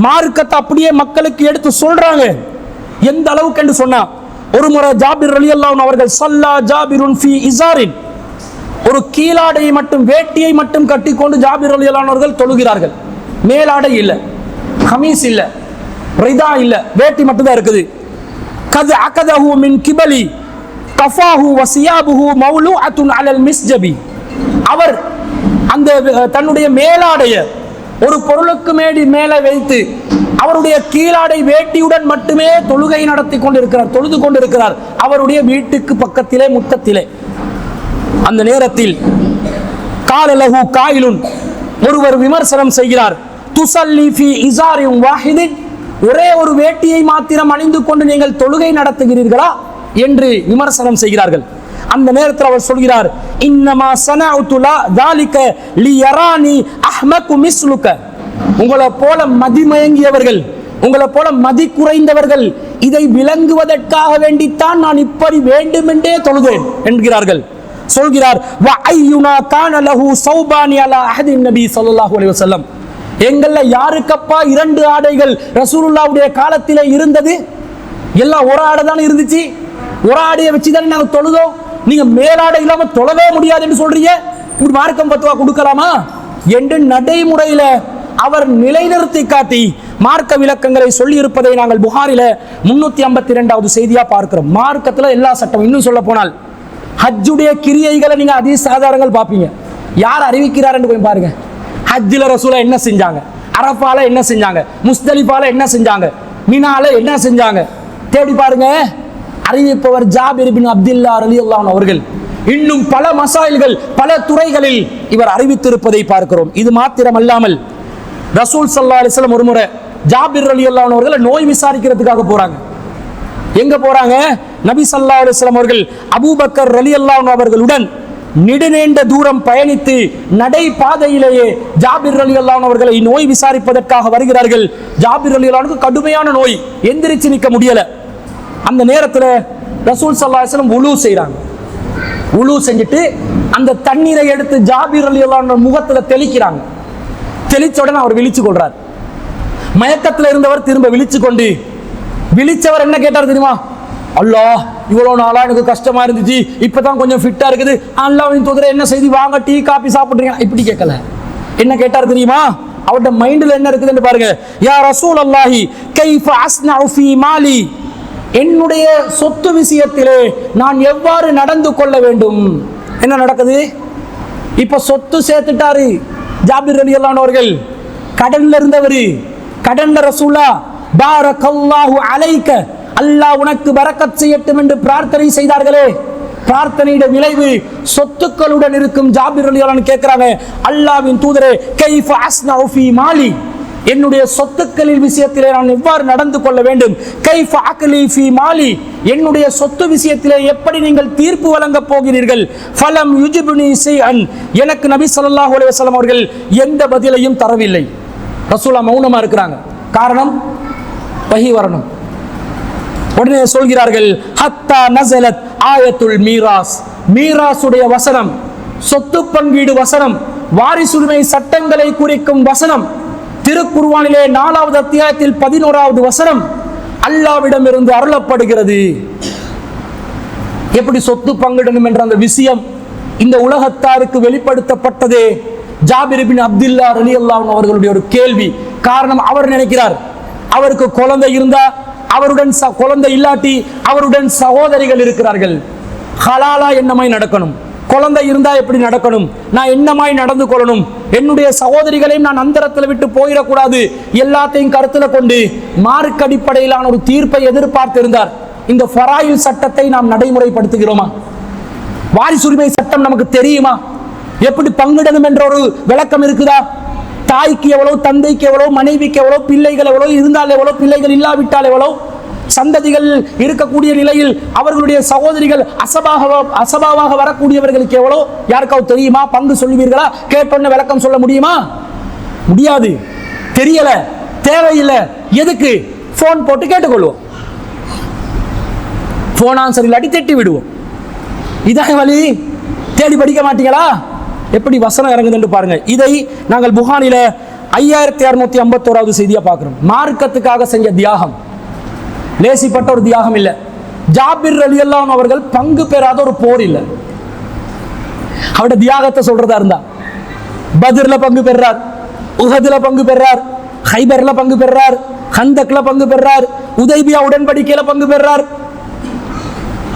மார்க்கத்தை அப்படியே மக்களுக்கு எடுத்து சொல்றாங்க. எந்த அளவுக்கு என்று சொன்னா, ஒரு முறை ஜாபிர் ரலியல்லாஹு அன்ஹு அவர்கள் ஸல்லா ஜாபிருன் ஃபீ இஸாரின், ஒரு கீழாடையை மட்டும் வேட்டியை மட்டும் கட்டிக்கொண்டு ஜாபிர் ரலியல்லாஹு அன்ஹு அவர்கள் தொழுகிறார்கள். மேலாடை இல்ல, கமீஸ் இல்ல, ரிதா இல்ல, வேட்டி மட்டும் தான் இருக்குது. கத் அகதஹு மின் கிபலி கஃபாஹு வ சியாபுஹு மவ்லூஅத்துன் அலல் மிஸ்ஜபி. அவர் அந்த தன்னுடைய மேலாடைய ஒரு பொருளுக்கு மேலே வைத்து அவருடைய கீழாடை வேட்டியுடன் மட்டுமே தொழுகை நடத்தி கொண்டிருக்கிறார், தொழுது கொண்டிருக்கிறார் அவருடைய வீட்டுக்கு பக்கத்திலே முத்தத்திலே. அந்த நேரத்தில் காலலஹு காயிலுன், ஒருவர் விமர்சனம் செய்கிறார், துஸல்லி ஃபீ இஸாரின் வாஹிதின், ஒரே ஒரு வேட்டியை மாத்திரம் அணிந்து கொண்டு நீங்கள் தொழுகை நடத்துகிறீர்களா என்று விமர்சனம் செய்கிறார்கள். அந்த நேரத்தில் அவர் சொல்கிறார், இன்னமா ஸனஅது ذلك ليراني احمق مثلك, உங்களை போல மதிமயங்கியவர்கள், உங்களை போல மதி குறைந்தவர்கள் இதை விளங்குவதற்காக வேண்டித்தான் நான் இப்படி வேண்டுமென்றே தொழுதேன் என்கிறார்கள். சொல்கிறார், வ ஐயுனா கான லஹு ஸௌபானி அலா அஹதின் நபி ஸல்லல்லாஹு அலைஹி வஸல்லம், எங்கள்ல யாருக்கப்பா 2 ஆடைகள் ரசூலுல்லாஹ்வுடைய காலத்திலே இருந்தது? எல்லாம் ஒரு ஆடை தான் இருந்துச்சு, ஒரு ஆடையை வச்சு தானே நாங்கள் தொழுதோம். நீங்க மேலாடை இல்லாம தொழவே முடியாது என்று சொல்றீங்க, இப்படி மார்க்கம் பத்துவா கொடுக்கலாமா என்று நடைமுறையில அவர் நிலைநிறுத்தி காட்டி மார்க்க விளக்கங்களை சொல்லி இருப்பதை நாங்கள் புகாரில 352வது செய்தியா பார்க்கிறோம். மார்க்கத்துல எல்லா சட்டம், இன்னும் சொல்ல போனால் ஹஜ்ஜுடைய கிரியைகளை நீங்க ஹதீஸ் ஆதாரங்கள் பார்ப்பீங்க. யார் அறிவிக்கிறாருன்னு போய் பாருங்க. ஹஜ்ஜில ரசூலா என்ன செஞ்சாங்க, அரஃபால என்ன செஞ்சாங்க, முஸ்தலிஃபால என்ன செஞ்சாங்க, மினால என்ன செஞ்சாங்க, தேடி பாருங்க. அறிவிப்பவர் ஜாபிர் இப்னு அப்துல்லா ரலியல்லாஹு அன்ஹு அவர்கள். இன்னும் பல மசாயில்கள், பல துறைகளில் இவர் அறிவித்திருப்பதை பார்க்கிறோம். இது மாத்திரம் அல்லாமல் ரசூல் ஸல்லல்லாஹு அலைஹி வஸல்லம் ஒரு முறை ஜாபிர் ரலியல்லாஹு அன்ஹு அவர்களை நோய் விசாரிக்கிறதுக்காக போறாங்க. எங்க போறாங்க? நபி ஸல்லல்லாஹு அலைஹி வஸல்லம் அவர்கள் அபூபக்கர் ரலியல்லாஹு அன்ஹு அவர்களுடன் நெடுநீண்ட தூரம் பயணித்து நடை பாதையிலேயே ஜாபிர் ரலியல்லாஹு அன்ஹு அவர்களை நோய் விசாரிப்பதற்காக வருகிறார்கள். ஜாபிர் ரலியல்லாஹு அன்ஹுக்கு கடுமையான நோய், எந்திரிச்சு நிற்க முடியல. அந்த நேரத்தில் ரசூல் ஸல்லல்லாஹு அலைஹி வஸல்லம் வுளூ செய்றாங்க. வுளூ செஞ்சுட்டு அந்த தண்ணீரை எடுத்து ஜாபிர் ரலியல்லாஹு அன்ஹு முகத்துல தெளிக்கிறாங்க. தெளிச்ச உடனே அவர் விழிச்சு கொள்றார். மயக்கத்தில் இருந்தவர் திரும்ப விழிச்சு கொண்டு, விழிச்சவர் என்ன கேட்டார் தெரியுமா? அல்லாஹ், இவ்வளவு நாளா எனக்கு கஷ்டமா இருந்துச்சு, இப்பதான் கொஞ்சம் ஃபிட்டா இருக்குது, அல்லாஹ்வின் தூதரே என்ன செய்தி, வாங்க டீ காபி சாப்பிடுறீங்க, இப்படி கேட்கல. என்ன கேட்டார் தெரியுமா? அவருடைய மைண்ட்ல என்ன இருக்குதுன்னு பாருங்க. யா ரசூல் அல்லாஹி கைஃப அஸ்னஉ ஃபீ மாலி, என்னுடைய சொத்து விஷயத்திலே நான் எவ்வாறு நடந்து கொள்ள வேண்டும்? என்ன நடக்குது? இப்ப சொத்து சேர்த்துட்டாரு ஜாபிர் ரலியல்லாஹு அன்ஹு அவர்கள். கடன்ல இருந்தவர், கடன்ல ரசூலா பாரக்கல்லாஹு அலைக்க, அல்லாஹ் உனக்கு பரக்கத் செய்யட்டும் என்று பிரார்த்தனை செய்தார்களே, பிரார்த்தனையுடைய விளைவு சொத்துக்களுடன் இருக்கும் ஜாபிர் ரலியல்லாஹு அன்ஹு கேட்கிறாங்க, அல்லாஹ்வின் தூதரே கைஃப அஸ்னஉ ஃபீ மாலி, என்னுடைய சொத்துக்களின் விஷயத்திலே நான் எவ்வாறு நடந்து கொள்ள வேண்டும்? கைஃப அக்லி ஃபீ மாலி, என்னுடைய சொத்து விஷயத்திலே எப்படி நீங்கள் தீர்ப்பு வழங்க போகிறீர்கள்? ஃபலம் யுஜிபுனி ஷைஅன், எனக்கு நபி ஸல்லல்லாஹு அலைஹி வஸல்லம் அவர்கள் எந்த பதிலையும் தரவில்லை. ரசூலா மௌனமா இருக்கிறாங்க. காரணம், வஹி வரணும். உடனே சொல்கிறார்கள், ஹத்தா நஸலத் ஆயத்துல் மீராஸ், மீராசுடைய வசனம், சொத்து பங்கீடு வசனம், வாரிசுரிமை சட்டங்களை குறிக்கும் வசனம் திருக்குர்ஆனிலே 4வது அத்தியாயத்தில் 11வது வசனம் அல்லாஹ்விடமிருந்து அருளப்படுகிறது. எப்படி சொத்து பங்கிடணும் என்ற அந்த விஷயம் இந்த உலகத்தாருக்கு வெளிப்படுத்தப்பட்டதே ஜாபிர் இப்னு அப்துல்லா ரலியல்லாஹு அன்ஹு அவர்களுடைய ஒரு கேள்வி. காரணம், அவர் நினைக்கிறார் அவருக்கு குழந்தை இருந்தா, அவருடன் குழந்தை இல்லாட்டி அவருடன் சகோதரிகள் இருக்கிறார்கள், ஹலாலா என்னமாய் நடக்கணும், குழந்தை இருந்தா எப்படி நடக்கணும், நான் என்னமாய் நடந்து கொள்ளணும், என்னுடைய சகோதரிகளையும் நான் அந்தரத்தில் விட்டு போயிடக்கூடாது, எல்லாத்தையும் கருத்தில் கொண்டு மார்க்க அடிப்படையிலான ஒரு தீர்ப்பை எதிர்பார்த்திருந்தார். இந்த ஃபராயில் சட்டத்தை நாம் நடைமுறைப்படுத்துகிறோமா? வாரிசுரிமை சட்டம் நமக்கு தெரியுமா? எப்படி பங்கிடணும் என்ற ஒரு விளக்கம் இருக்குதா? தாய்க்கு எவ்வளவு, தந்தைக்கு எவ்வளவு, மனைவிக்கு எவ்வளவு, பிள்ளைகள் எவ்வளவு இருந்தால் எவ்வளவு, பிள்ளைகள் இல்லாவிட்டால் எவ்வளவு, சந்ததிகள் இருக்கக்கூடிய நிலையில் அவர்களுடைய சகோதரிகள் அசபாவாக வரக்கூடியவர்களுக்கு எவ்வளவு யாருக்காவது தெரியுமா? பங்கு சொல்லுவீர்களா? கேட்டோன்னு விளக்கம் சொல்ல முடியுமா? முடியாது. தெரியல, தேவையில்லை. எதுக்கு? போன் போட்டு கேட்டுக்கொள்வோம், போன் ஆன்சர் இல்லாட்டி திட்டி விடுவோம். இதான் வழி. தேடி படிக்க மாட்டீங்களா? எப்படி வசனம் இறங்குதுன்னு பாருங்க. இதை நாங்கள் புகாரில 5651வது செய்தியா பார்க்கிறோம். மார்க்கத்துக்காக செஞ்ச தியாகம் லேசிப்பட்ட ஒரு தியாகம் இல்லை. ஜாபிர் ரலியல்லாஹு அன்ஹு அவர்கள் பங்கு பெறாத ஒரு போர் இல்லை. அவருடைய தியாகத்தை சொல்றதா இருந்தா பத்ர்ல பங்கு பெறார், உஹதுல பங்கு பெறார், ஹைபர்ல பங்கு பெறார், ஹந்தக்ல பங்கு பெறார், உதைபியா உடன்படிக்கையில பங்கு பெறார்.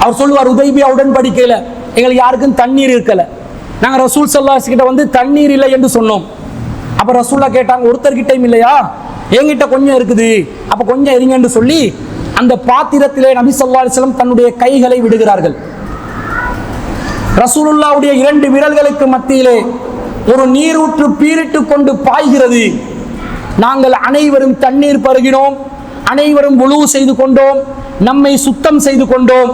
அவர் சொல்லுவார், உதைபியா உடன்படிக்கையில எங்களுக்கு யாருக்கும் தண்ணீர் இருக்கல, நாங்க ரசூல் ஸல்லல்லாஹு அலைஹி கிட்ட வந்து தண்ணீர் இல்லை என்று சொன்னோம். அப்ப ரசூல்லா கேட்டாங்க, ஒருத்தர்கிட்டையும் இல்லையா? என்கிட்ட கொஞ்சம் இருக்குது, அப்ப கொஞ்சம் எரிங்கன்னு சொல்லி அந்த பாத்திரத்திலே நபி ஸல்லல்லாஹு அலைஹி வஸல்லம் தன்னுடைய கைகளை விடுகிறார்கள். ரசூலுல்லாஹ்வுடைய 2 விரல்களுக்கு மத்தியிலே ஒரு நீரூற்று பீரிட்டு கொண்டு பாய்கிறது. நாங்கள் அனைவரும் தண்ணீர் பருகினோம், அனைவரும் வுளூ செய்து கொண்டோம், நம்மை சுத்தம் செய்து கொண்டோம்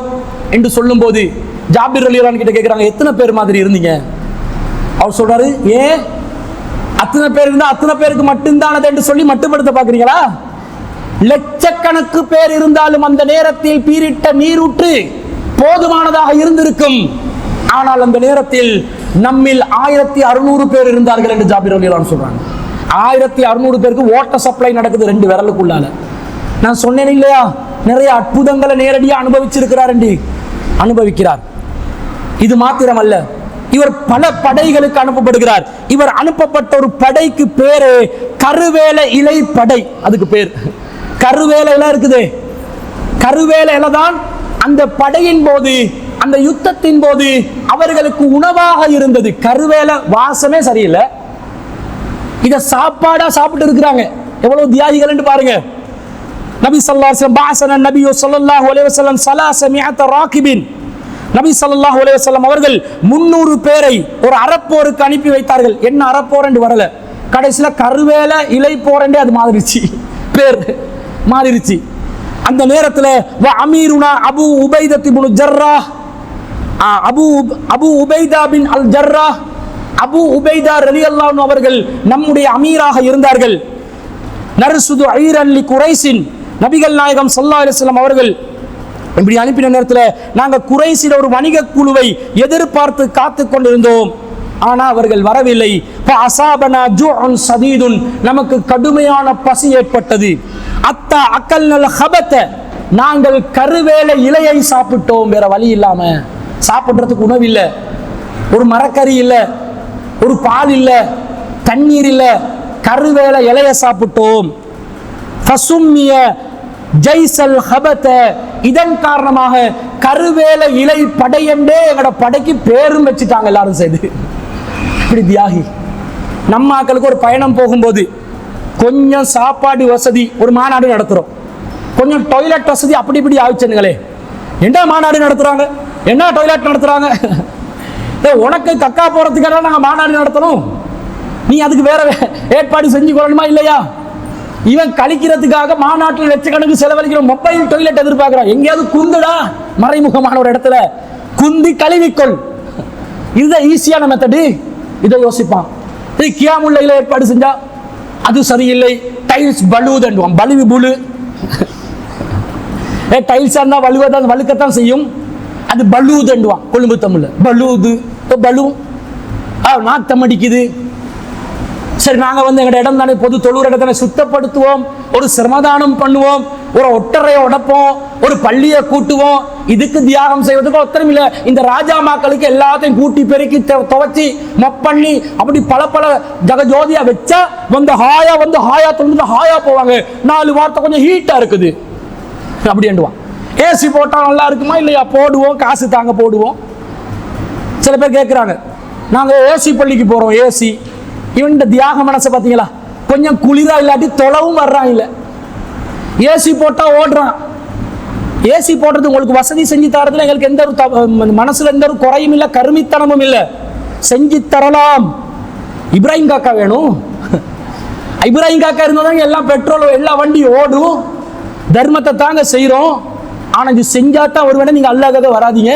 என்று சொல்லும் போது ஜாபிர் ரலியல்லாஹு அன்ஹு கிட்ட கேட்கிறாங்க, எத்தனை பேர் மாதிரி இருந்தீங்க? அவர் சொல்றாரு, ஏன் அத்தனை பேர் இருந்தா அத்தனை பேருக்கு மட்டும்தானது என்று சொல்லி மட்டுப்படுத்த பாக்குறீங்களா? லட்சக்கணக்கு பேர் இருந்தாலும் அந்த நேரத்தில் பீரிட்ட நீரூற்று போதுமானதாக இருந்திருக்கும். ஆனால் அந்த நேரத்தில் நம்மில் 1600 பேர் இருந்தார்கள் என்று ஜாபிர் ரலியல்லாஹு அன்ஹு சொல்றாங்க. 1600 பேருக்கு வாட்டர் சப்ளை நடக்குது 2 விரலுக்குள்ளால. நான் சொன்னேன் இல்லையா, நிறைய அற்புதங்களை நேரடியாக அனுபவிச்சிருக்கிறார் என்று. அனுபவிக்கிறார். இது மாத்திரமல்ல, இவர் பல படைகளுக்கு அனுப்பப்படுகிறார். இவர் அனுப்பப்பட்ட ஒரு படைக்கு பேரு கருவேல இலை படை. அதுக்கு பேர் கருவேல இலை இருக்குது. கருவேல இலை தான் அந்த படையின் போது, அந்த யுத்தத்தின் போது அவர்களுக்கு உணவாக இருந்தது. கருவேல வாசமே சரியில்லை, இத சாப்பாடா சாப்பிட்டு இருக்கிறாங்க. எவ்வளவு தியாகிகள் என்று பாருங்க. நபி ஸல்லல்லாஹு அலைஹி வஸல்லம் பாஸன நபி ஸல்லல்லாஹு அலைஹி வஸல்லம் 300 ராகிபின். நபி ஸல்லல்லாஹு அலைஹி வஸல்லம் அவர்கள் 300 பேரை ஒரு அறப்போருக்கு அனுப்பி வைத்தார்கள். என்ன அறப்போர் என்று வரல, கடைசியில கருவேல இலை போர் என்று அது மாதிரிச்சு, பேர் மாறிடுச்சு. அந்த நேரத்தில் வ அமீருனா அபு உபைதா இப்னு ஜர்ராஹ், அபு உபைதா பின் அல் ஜர்ராஹ், அபு உபைதா ரலியல்லாஹு அன்ஹு அவர்கள் நம்முடைய அமீராக இருந்தார்கள். நர்சுது ஐரன் லி குரைஸின், நபிகள் நாயகம் ஸல்லல்லாஹு அலைஹி வஸல்லம் அவர்கள் இப்படி அனுப்பின நேரத்தில் நாங்கள் குறைசில ஒரு வணிக குழுவை எதிர்பார்த்து காத்து கொண்டிருந்தோம். ஆனால் அவர்கள் வரவில்லை. அசாபனா ஜூஉன் ஸதீதுன், நமக்கு கடுமையான பசி ஏற்பட்டது. அத்தா அக்கல்னல் ஹபத, நாங்கள் கருவேல இலையை சாப்பிட்டோம். வேற வழி இல்லாம, சாப்பிட்றதுக்கு உணவு இல்லை, ஒரு மரக்கறி இல்லை, ஒரு பால் இல்லை, தண்ணீர் இல்லை, கருவேல இலையை சாப்பிட்டோம். ஃபசும்மிய ஜைசல் ஹபத, இதன் காரணமாக கருவேல இலை படை என்றே எங்களோட படைக்கு பேரும் வச்சுட்டாங்க எல்லாரும் செய்து. இப்படி தியாகி. நம்ம ஆக்களுக்கு ஒரு பயணம் போகும்போது கொஞ்சம் சாப்பாடு வசதி, ஒரு மாநாடு நடத்துறோம், கொஞ்சம் டாய்லெட் வசதி அப்படி இப்படி ஆயிடுச்சுங்களே, என்ன மாநாடு நடத்துறாங்க, என்ன டாய்லெட் நடத்துறாங்க, உனக்கு கக்கா போறதுக்காக நாங்க மாநாடு நடத்தணும், நீ அதுக்கு வேற ஏற்பாடு செஞ்சு கொள்ளணுமா இல்லையா? இவன் கழிக்கிறதுக்காக மாநாட்டில் லட்சக்கணக்கு செலவழிக்கிறோம், மொபைல் டாய்லெட் எதிர்பார்க்கிறான். எங்கேயாவது குந்துடா, மறைமுகமான ஒரு இடத்துல குந்தி கழுவிக்கொள், இதுதான் ஈஸியான மெத்தடு. இதை யோசிப்பான். கியாமுல் லைல ஏற்பாடு செஞ்சா அது சரியில்லை, டைல்ஸ் பலுதண்டுவான், பலுவி புழு. டைல்ஸா இருந்தா வலுவதான், வலுக்கத்தான் செய்யும், அது பலுதண்டுவான் கொழும்பு தமிழ்ல. பலுது பலு நாத்தம் அடிக்குது. சரி, நாங்க வந்து எங்க இடம் தானே, பொது தொழுற இடத்தானே சுத்தப்படுத்துவோம், ஒரு சிரமதானம் பண்ணுவோம், ஒரு ஒட்டறையை உடைப்போம், ஒரு பள்ளியை கூட்டுவோம். இதுக்கு தியாகம் செய்வதுக்கு ஒத்தரம் இல்லை. இந்த ராஜா மக்களுக்கு எல்லாத்தையும் கூட்டி பெருக்கி துவச்சி மப்பண்ணி அப்படி பல பல ஜகஜோதியா வச்சா வந்து ஹாயா தொண்டு ஹாயா போவாங்க. 4 வார்த்தை கொஞ்சம் ஹீட்டா இருக்குது அப்படி எண்டுவான். ஏசி போட்டா நல்லா இருக்குமா இல்லையா? போடுவோம், காசு தாங்க போடுவோம். சில பேர் கேட்குறாங்க, நாங்கள் ஏசி பள்ளிக்கு போகிறோம். ஏசி இவன் தியாக மனசை பார்த்தீங்களா? கொஞ்சம் குளிரா இல்லாட்டி தொலைவும் வர்றான். இல்லை ஏசி போட்டால் ஓடுறான். ஏசி போடுறது உங்களுக்கு வசதி செஞ்சு தரதுல எங்களுக்கு எந்த ஒரு மனசுல எந்த ஒரு குறையும் இல்லை, கருமித்தனமும் இல்லை. செஞ்சு தரலாம். இப்ராஹிம் காக்கா வேணும். இப்ராஹிம் காக்கா இருந்தால் எல்லாம் பெட்ரோல் எல்லா வண்டி ஓடும். தர்மத்தை தாங்க செய்கிறோம். ஆனால் இது செஞ்சாதான் ஒரு வேணா நீங்கள் அல்லாஹ்காக வராதீங்க.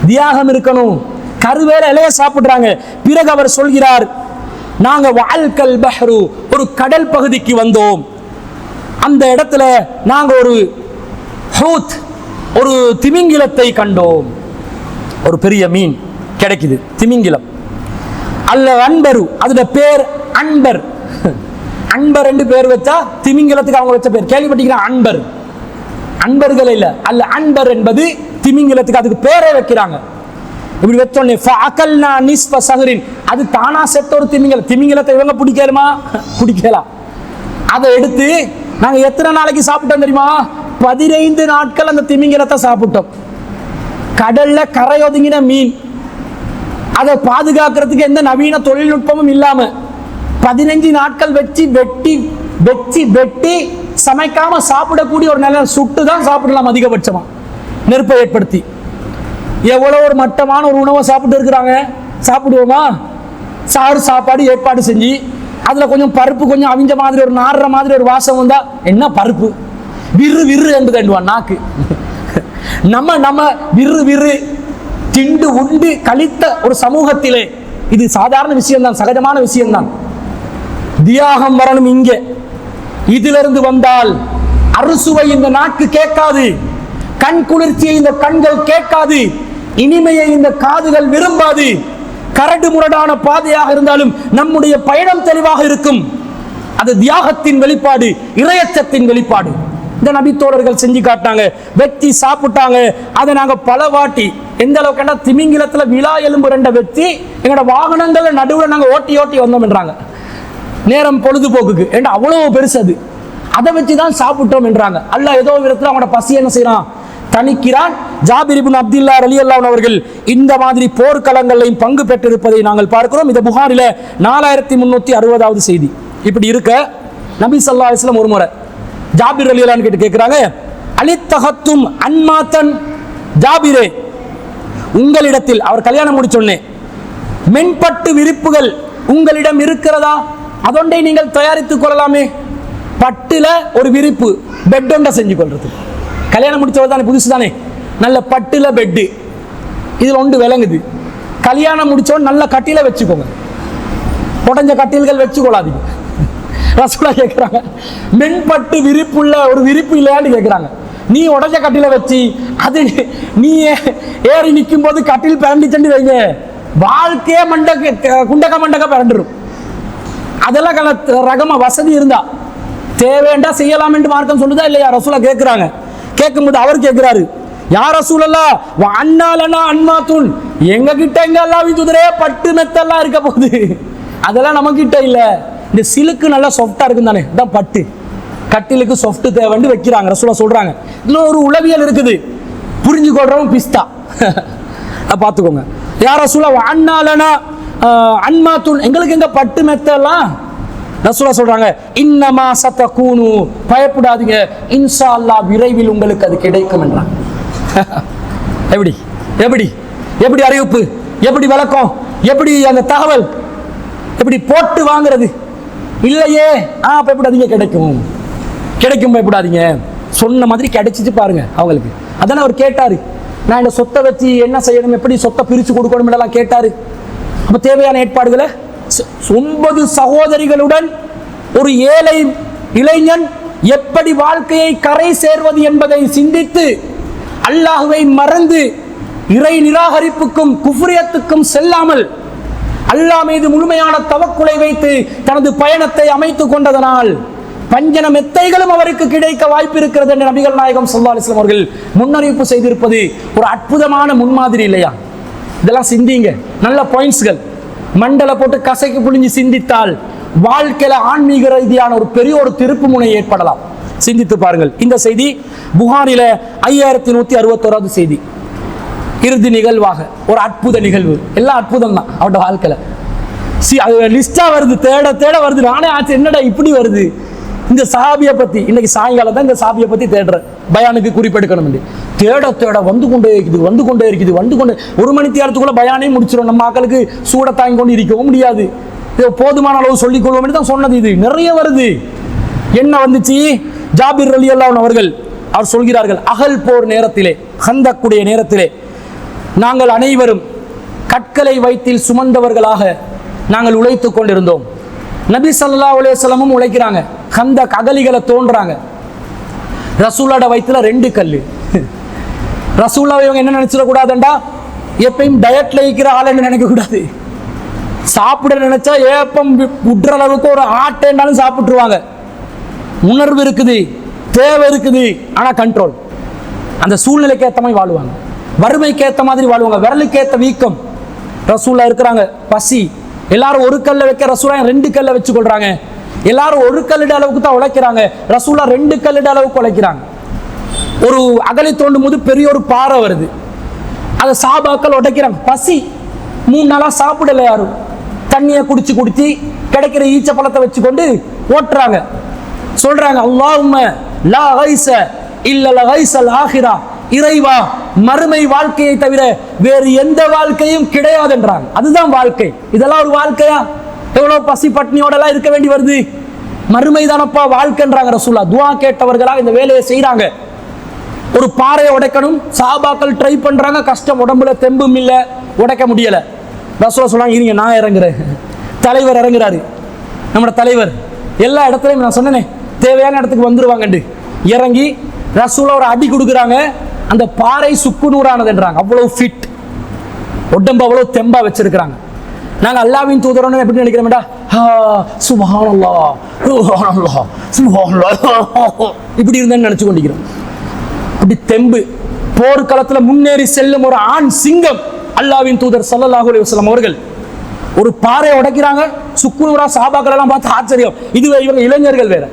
தியாகம் இருக்கணும். கருவேல இலைய சாப்பிடுறாங்க. பிறகு அவர் சொல்கிறார், நாங்க வால்கல் பஹ்ரு ஒரு கடல் பகுதிக்கு வந்தோம். அந்த இடத்துல நாங்க ஒரு ஹூத் ஒரு திமிங்கிலத்தை கண்டோம். ஒரு பெரிய மீன் கிடைக்குது, திமிங்கிலம். அல்ல அன்பரு, அதோட பேர் அன்பர். அன்பர் என்று பேர் வச்சா திமிங்கிலத்துக்கு அவங்க வச்ச பேர் கேள்விப்பட்டிருக்கிறான். அன்பர், அன்பர்கள் இல்ல, அல்ல அன்பர் என்பது திமிங்கிலத்துக்கு அதுக்கு பேரே வைக்கிறாங்க. இப்படி வச்சோன்னே ஃபஅகல்னா நிஸ்ஃப ஸஹரின், அது தானா செத்த ஒரு திமிங்கலம். திமிங்கலத்தை இவங்க பிடிக்கலுமா? பிடிக்கலாம். அதை எடுத்து நாங்க எத்தனை நாளைக்கு சாப்பிட்டோம் தெரியுமா? 15 நாட்கள் அந்த திமிங்கலத்தை சாப்பிட்டோம். கடல்ல கரையொதுங்கின மீன். அதை பாதுகாக்கிறதுக்கு எந்த நவீன தொழில்நுட்பமும் இல்லாம 15 நாட்கள் வச்சு வெட்டி சமைக்காம சாப்பிடக்கூடிய ஒரு நிலை. சுட்டு தான் சாப்பிடலாம் அதிகபட்சமா, நெருப்பை ஏற்படுத்தி. எவ்வளோ ஒரு மட்டமான ஒரு உணவை சாப்பிட்டு இருக்கிறாங்க. சாப்பிடுவோமா? சாப்பாடு ஏற்பாடு செஞ்சு அதில் கொஞ்சம் பருப்பு கொஞ்சம் அவிஞ்ச மாதிரி ஒரு நாடுற மாதிரி ஒரு வாசம் வந்தா என்ன பருப்பு விறு விறு என்று தண்டுவான் நாக்கு. நம்ம விறு திண்டு உண்டு கழித்த ஒரு சமூகத்திலே இது சாதாரண விஷயம்தான், சகஜமான விஷயம்தான். தியாகம் வரணும் இங்கே. இதிலிருந்து வந்தால் அறுசுவை இந்த நாக்கு கேட்காது, கண் குளிர்ச்சியை இந்த கண்கள் கேட்காது, இனிமையை இந்த காதுகள் விரும்பாது. கரடு முரடான பாதையாக இருந்தாலும் நம்முடைய பயணம் தெளிவாக இருக்கும். அது தியாகத்தின் வெளிப்பாடு, இறையச்சத்தின் வெளிப்பாடு. இந்த நபித்தோழர்கள் செஞ்சு காட்டாங்க, வெட்டி சாப்பிட்டாங்க. அதை நாங்கள் பல வாட்டி எந்த அளவுக்கு திமிங்கிலத்தில் விழா எலும்பு 2 வெட்டி எங்களோட வாகனங்கள் நடுவில் நாங்கள் ஓட்டி வந்தோம் என்றாங்க. நேரம் பொழுதுபோக்குக்கு ஏன்னா அவ்வளவு பெருசு அது. அதை வச்சு தான் சாப்பிட்டோம் என்றாங்க. அல்லாஹ் ஏதோ விதத்தில் அவனோட பசி என்ன செய்யறான், தணிக்கிறான். ஜாபிர் இப்னு அப்துல்லா ரலியல்லாஹு அன்ஹு அவர்கள் இந்த மாதிரி போர்க்களங்களையும் பங்கு பெற்றிருப்பதை நாங்கள் பார்க்கிறோம். இந்த புகாரில 4360வது செய்தி. இப்படி இருக்க நபி ஸல்லல்லாஹு அலைஹி வஸல்லம் ஒரு முறை ஜாபிர் ரலியல்லாஹு அன்ஹு கிட்ட கேட்கிறாங்க, அலித்தஹத்தும் அன்மாத்தன், ஜாபிரே உங்களிடத்தில், அவர் கல்யாணம் முடிச்சோன்னே, மென்பட்டு விரிப்புகள் உங்களிடம் இருக்கிறதா? அதொன்றை நீங்கள் தயாரித்துக் கொள்ளலாமே. பட்டுல ஒரு விரிப்பு, பெட் ஒன்றை செஞ்சு கொள்றது. கல்யாணம் முடிச்சவர் தானே, புதுசு தானே, நல்ல பட்டுல பெட்டு. இதில் ஒன்று விளங்குது, கல்யாணம் முடிச்சவன் நல்ல கட்டில வச்சுக்கோங்க, உடஞ்ச கட்டில்கள் வச்சுக்கொள்ளாதீங்க. ரசூலா கேட்குறாங்க, மென்பட்டு விரிப்புள்ள ஒரு விரிப்பு இல்லையான்னு கேட்குறாங்க. நீ உடஞ்ச கட்டில வச்சு அது நீ ஏறி நிற்கும் போது கட்டில் பிறண்டிச்சண்டு வைங்க, வாழ்க்கையே குண்டக்க மண்டக்க பிறண்டுரும். அதெல்லாம் ரகமா வசதி இருந்தா தேவைண்டா செய்யலாம் என்று மார்க்கம் சொல்லுதா இல்லையா? ரசூலா கேட்குறாங்க. கேட்கும்போது அவர் கேட்கிறாரு, யார் ரசூலல்லா அண்ணாலனா அன்மாத்துன், எங்க கிட்ட எங்க எல்லாம் விதுரே பட்டு மெத்தெல்லாம் இருக்க போகுது, அதெல்லாம் நம்ம கிட்ட இல்ல. இந்த சிலுக்கு நல்லா சாஃப்டா இருக்கும் தானே, இதான் பட்டு. கட்டிலுக்கு சாஃப்ட் தேவைன்னு வைக்கிறாங்க. ரசூலா சொல்றாங்க. இன்னும் ஒரு உளவியல் இருக்குது, புரிஞ்சு கொள்றவங்க பிஸ்தா பார்த்துக்கோங்க. யார் ரசூலா அண்ணாலனா அன்மாத்துன், எங்களுக்கு எங்க பட்டு மெத்தெல்லாம். ரசூலா சொல்றாங்க, இன்னமா சதகூனு, பயப்படாதீங்க, இன்ஷா அல்லாஹ் விரைவில் உங்களுக்கு அது கிடைக்கும் என்றாங்க. எப்படி எப்படி எப்படி அறிவிப்பு, எப்படி விளக்கம், எப்படி அந்த தகவல், எப்படி போட்டு வாங்குறது இல்லையே. பயப்படாதீங்க, கிடைக்கும் கிடைக்கும், பயப்படாதீங்க. சொன்ன மாதிரி கிடைச்சிச்சு பாருங்க அவங்களுக்கு. அதானே அவர் கேட்டாரு, நான் இந்த சொத்தை வச்சு என்ன செய்யணும், எப்படி சொத்தை பிரிச்சு கொடுக்கணும் எல்லாம் கேட்டாரு. அப்ப தேவையான ஏற்பாடுகளை 9 சகோதரிகளுடன் ஒரு ஏழை இளைஞன் எப்படி வாழ்க்கையை கரை சேர்வது என்பதை சிந்தித்து அல்லாஹ்வை மறந்து இறை நிராகரிப்புக்கும் குஃப்ரியத்துக்கும் செல்லாமல் அல்லாஹ் மீது முழுமையான தவக்குலை வைத்து தனது பயணத்தை அமைத்துக் கொண்டதனால் பஞ்சன மெத்தைகளும் அவருக்கு கிடைக்க வாய்ப்பு இருக்கிறது என்று நபிகள் நாயகம் ஸல்லல்லாஹு அலைஹி வஸல்லம் அவர்கள் முன்னறிவிப்பு செய்திருப்பது ஒரு அற்புதமான முன்மாதிரி இல்லையா? இதெல்லாம் சிந்திங்க, நல்ல பாயிண்ட்ஸ்கள். மண்டல போட்டு கசைக்கு புழிஞ்சு சிந்தித்தால் வாழ்க்கையில ஆன்மீக ரீதியான ஒரு பெரிய ஒரு திருப்பு முனை ஏற்படலாம். சிந்தித்து பாருங்கள். இந்த செய்தி புகாரில 5161வது செய்தி. இறுதி நிகழ்வாக ஒரு அற்புத நிகழ்வு. எல்லாம் அற்புதம் தான் அவருடைய வாழ்க்கையில. லிஸ்டா வருது, தேட தேட வருது. நானே ஆச்சு என்னடா இப்படி வருது. இந்த சஹாபியை பத்தி இன்னைக்கு சாயங்காலம் தான் இந்த சஹாபியை பத்தி தேடுற பயானுக்கு குறிப்பெடுக்கணும். தேட தேட வந்து கொண்டே இருக்குது. ஒரு மணி நேரத்துக்குள்ள பயானே முடிச்சிடும். நம்ம மக்களுக்கு சூட தாங்கி கொண்டு இருக்கவும் முடியாது. போதுமான அளவு சொல்லிக் கொள்வோம் தான் சொன்னது. இது நிறைய வருது. என்ன வந்துச்சு? ஜாபிர் ரலியல்லாஹு அன்ஹு அவர்கள் அவர் சொல்கிறார்கள், அகல் போர் நேரத்திலே, ஹந்தக்குடைய நேரத்திலே நாங்கள் அனைவரும் கற்களை வயிற்றில் சுமந்தவர்களாக நாங்கள் உழைத்துக் கொண்டிருந்தோம். நபி ஸல்லல்லாஹு அலைஹி வஸல்லமும் உழைக்கிறாங்க. ஹந்தக் அகலிகளை தோன்றாங்க. ரசூலோட வயிற்றுல 2 கல்லு. ரசூலுல்லாஹ் இவங்க என்ன நினைச்சிடக்கூடாதுண்டா, எப்பயும் டயட்ல இருக்கிற ஆளுன்னு நினைக்க கூடாது. சாப்பிட நினைச்சா ஏப்பம் விட்டுற அளவுக்கு ஒரு ஆட்டேண்டாலும் சாப்பிட்டுருவாங்க. உணர்வு இருக்குது, தேவை இருக்குது, ஆனா கண்ட்ரோல். அந்த சூழ்நிலைக்கு ஏற்ற மாதிரி வாழுவாங்க, வறுமைக்கு ஏற்ற மாதிரி வாழ்வாங்க, விரலுக்கு ஏற்ற வீக்கம். ரசூலுல்லாஹ் இருக்கிறாங்க, பசி. எல்லாரும் ஒரு கல்ல வைக்க ரசூலுல்லாஹ் 2 கல்ல வச்சு கொள்றாங்க. எல்லாரும் ஒரு கல்லிட அளவுக்கு தான் உழைக்கிறாங்க. ரசூலுல்லாஹ் 2 கல்லிட அளவுக்கு உழைக்கிறாங்க. ஒரு அகலை தோண்டும் போது பெரிய ஒரு பாறை வருது. அதை சஹாபாக்கள் உடைக்கிறாங்க. பசி, 3 நாளா சாப்பிடல. யாரும் தண்ணியை குடிச்சு கிடைக்கிற ஈச்ச பழத்தை வச்சுக்கொண்டு ஓட்டுறாங்க. சொல்றாங்க, அல்லாஹும்ம லா கைஸ இல்ல கைஸல் ஆஹிரா, இறைவா மறுமை வாழ்க்கையை தவிர வேறு எந்த வாழ்க்கையும் கிடையாதுன்றாங்க. அதுதான் வாழ்க்கை. இதெல்லாம் ஒரு வாழ்க்கையா? எவ்வளவு பசி பட்னியோட எல்லாம் இருக்க வேண்டி வருது. மறுமை தானப்பா வாழ்க்கைன்றாங்க. ரசூலுல்லாஹ் துஆ கேட்டவர்களாக இந்த வேலையை செய்யறாங்க. ஒரு பாறையை உடைக்கணும், சஹாபாக்கள் ட்ரை பண்றாங்க. கஷ்டம், உடம்புல தெம்பும் இல்ல, உடைக்க முடியல. ரசூலுல்லாஹ் சொல்றாங்க, இருங்க நான் இறங்குறேன். தலைவர் இறங்குறாரு. நம்ம தலைவர் எல்லா இடத்துலையும் நான் சொன்னேனே தேவையான இடத்துக்கு வந்துருவாங்கண்டு இறங்கி ரசூலுல்லாஹ் ஒரு அடி கொடுக்குறாங்க. அந்த பாறை சுக்குநூறானதுன்றாங்க. அவ்வளவு ஃபிட், உடம்பு அவ்வளவு தெம்பா வச்சிருக்கிறாங்க. நாங்க அல்லாஹ்வின் தூதரோன்னு எப்படி நினைக்கிறோம்டா, சுப்ஹானல்லாஹ் சுப்ஹானல்லாஹ் சுப்ஹானல்லாஹ் இப்படி இருந்தேன்னு நினைச்சு கொண்டிருக்கிறோம். அப்படி தெம்பு, போர்க்களத்துல முன்னேறி செல்லும் ஒரு ஆண் சிங்கம் அல்லாஹ்வின் தூதர் ஸல்லல்லாஹு அலைஹி வஸல்லம் அவர்கள். ஒரு பாறையை உடைக்கிறாங்க, சுக்குநூறா. சஹாபாக்கள் எல்லாம் பார்த்து ஆச்சரியம். இதுவே இவங்க இளைஞர்கள் வேற.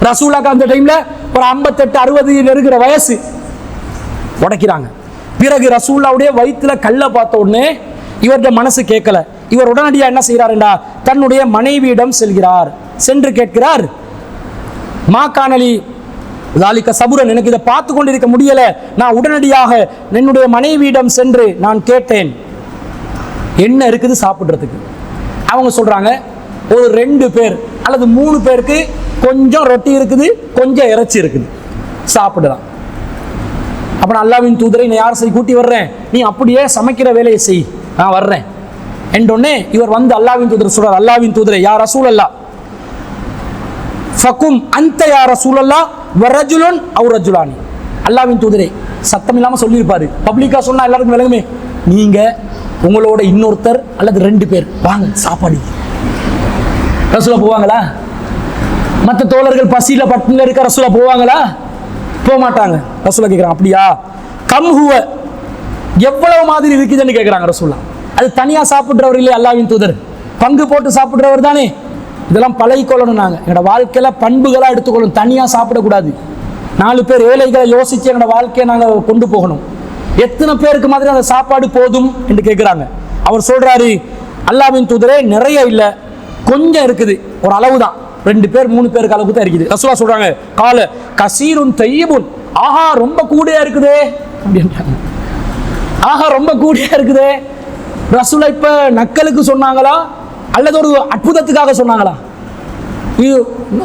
ரசூலுல்லாஹ் அந்த டைம்ல ஒரு 58-60 இருக்கிற வயசு. உடைக்கிறாங்க. பிறகு ரசூலுல்லாஹ்வுடைய வயிற்றுல கல்ல பார்த்த உடனே இவருடைய மனசு கேட்கல. இவர் உடனடியா என்ன செய்யறாருண்டா, தன்னுடைய மனைவியிடம் செல்கிறார். சென்று கேட்கிறார், மா கானலி லாலிக்க சபுரன், எனக்கு இதை பார்த்து கொண்டிருக்க முடியல. நான் உடனடியாக என்னுடைய மனைவியிடம் சென்று நான் கேட்டேன், என்ன இருக்குது சாப்பிட்றதுக்கு. அவங்க சொல்றாங்க, ஒரு 2 பேர் அல்லது 3 பேருக்கு கொஞ்சம் ரொட்டி இருக்குது, கொஞ்சம் இறைச்சி இருக்குது, சாப்பிடலாம். அப்ப நான் அல்லாஹ்வின் தூதரை நான் யார் சரி கூட்டி வர்றேன், நீ அப்படியே சமைக்கிற வேலையை செய், நான் வர்றேன் என்றொன்னே இவர் வந்து அல்லாஹ்வின் தூதர் சொல்றார், அல்லாஹ்வின் தூதரை யா ரசூலல்லாஹ் ஃபகும் அன்த யா ரசூலல்லாஹ் வரஜுலுன் அவ் ரஜுலானி. அல்லாஹ்வின் தூதரை சத்தம் இல்லாம சொல்லியிருப்பாரு, பப்ளிக்கா சொன்னா எல்லாருக்கும் விளங்குமே. நீங்க உங்களோட இன்னொருத்தர் அல்லது 2 பேர் வாங்க சாப்பாடு. ரசூலுல்லாஹ் போவாங்களா? மற்ற தோழர்கள் பசியில பட்டினில இருக்க ரசூலுல்லாஹ் போவாங்களா? போக மாட்டாங்க. ரசூலுல்லாஹ் கேட்கிறாங்க, அப்படியா? கம் ஹுவ, எவ்வளவு மாதிரி இருக்குதுன்னு கேட்கிறாங்க ரசூலுல்லாஹ். அது தனியா சாப்பிடுறவர் இல்லையா அல்லாஹ்வின் தூதர், பங்கு போட்டு சாப்பிடுறவர் தானே. இதெல்லாம் பழகிக்கொள்ளணும். நாங்கள் எங்களோட வாழ்க்கையில பண்புகளா எடுத்துக்கொள்ளணும். தனியா சாப்பிடக்கூடாது. 4 பேர் ஏழைகளை யோசிச்சு எங்களோட வாழ்க்கையை நாங்கள் கொண்டு போகணும். எத்தனை பேருக்கு மாதிரி அந்த சாப்பாடு போதும் என்று கேட்கிறாங்க. அவர் சொல்றாரு, அல்லாஹ்வின் தூதரே நிறைய இல்ல, கொஞ்சம் இருக்குது, ஒரு அளவு தான், 2 பேர் 3 பேருக்கு அளவுக்கு தான் இருக்குது. ரசூலுல்லாஹ் சொல்றாங்க, கால கசீருன் தையிபுன், ஆஹா ரொம்ப கூடியா இருக்குதே அப்படின்றாங்க. ஆஹா ரொம்ப கூடியா இருக்குதே. ரசூலுல்லாஹ் இப்ப நக்கலுக்கு சொன்னாங்களா அல்லது ஒரு அற்புதத்துக்காக சொன்னாங்களா? இது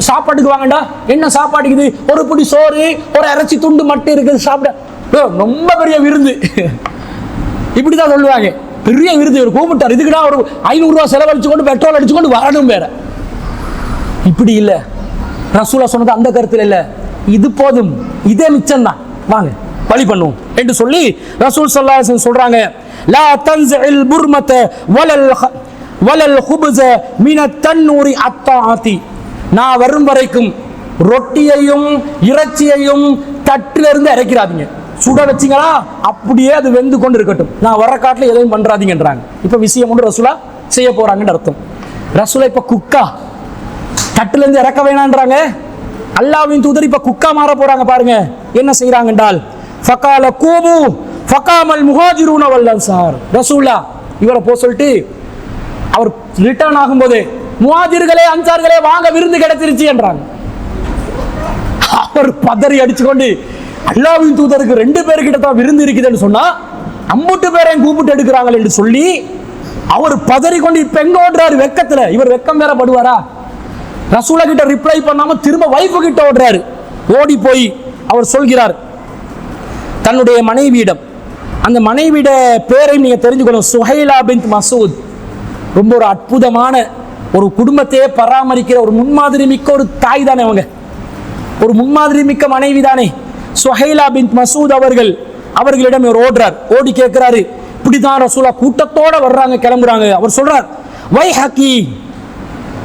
சாப்பாட்டுக்கு வாங்கண்டா, என்ன சாப்பாட்டுக்கு இது, ஒரு புடி சோறு, ஒரு இறைச்சி துண்டு மட்டும் இருக்குது, சாப்பிட ரொம்ப பெரிய விருந்து இப்படிதான் சொல்லுவாங்க. பெரிய விருது ஒரு கூப்பிட்டார், இதுக்குடா ஒரு 500 ரூபாய் செலவழிச்சு கொண்டு பெட்ரோல் அடிச்சு கொண்டு வரணும் வேற. இப்படி இல்லை. ரசூலுல்லாஹ் சொன்னது அந்த கருத்தில் இல்லை, இது போதும், இதே மிச்சம் தான், வாங்க வழி பண்ணுவோம் என்று சொல்லி ரசூல் ஸல்லல்லாஹு அலைஹி வஸல்லம் சொல்றாங்க, லா தன்ஸில் புர்மத வலல் குப்ஸ மின தன்னூரி அத்தாஅதி. நான் வரும் வரைக்கும் ரொட்டியையும் இறைச்சியையும் தட்டில இருந்து இறக்கிறாதீங்க, சுட வச்சிங்களா அப்படியே அது வெந்து கொண்டு இருக்கட்டும், நான் வர்ற காட்டில் எதையும் பண்றாதீங்கன்றாங்க. இப்ப விஷயம் ஒன்று ரசூலா செய்ய போறாங்கன்னு அர்த்தம். ரசூலா இப்ப குக்கா தட்டுல இருந்து இறக்க வேணான்றாங்க. அல்லாஹ்வின் தூதர் இப்ப குக்கா மாற போறாங்க. பாருங்க என்ன செய்யறாங்க என்றால், ஃபகால கூமு ஃபகாமல் முஹாஜிரூன வல் அன்சார். ரசூலா இவரை போ சொல்லிட்டு அவர் ரிட்டர்ன் ஆகும்போது, முஹாஜிர்களே அன்சார்களே வாங்க, விருந்து கிடைச்சிருச்சு என்றாங்க. அவர் பதறி அடிச்சுக்கொண்டு, அல்லாஹ்வின் தூதருக்கு 2 பேர்கிட்ட தான் விருந்து இருக்குதுன்னு சொன்னா 50 பேரையும் கூப்பிட்டு எடுக்கிறாங்க என்று சொல்லி அவர் பதறி கொண்டு இப்ப எங்க ஓடுறாரு வெக்கத்துல. இவர் வெக்கம் வேற படுவாரா? ரசூலா கிட்ட ரிப்ளை பண்ணாம திரும்ப வைஃப் கிட்ட ஓடுறாரு. ஓடி போய் அவர் சொல்கிறார் தன்னுடைய மனைவியிடம், அந்த மனைவியிட பேரை நீங்க தெரிஞ்சுக்கணும், சுஹைலா பின்த் மசூத். ரொம்ப ஒரு அற்புதமான ஒரு குடும்பத்தையே பராமரிக்கிற ஒரு முன்மாதிரி மிக்க ஒரு தாய் தானே அவங்க, ஒரு முன்மாதிரி மிக்க மனைவி தானே சுஹைலா பின்த் மசூத் அவர்களிடம் இவர் ஓடுறார். ஓடி கேட்கிறாரு, இப்படிதான் ரசூலா கூட்டத்தோட வர்றாங்க, கிளம்புறாங்க. அவர் சொல்றார் வை ஹக்கி,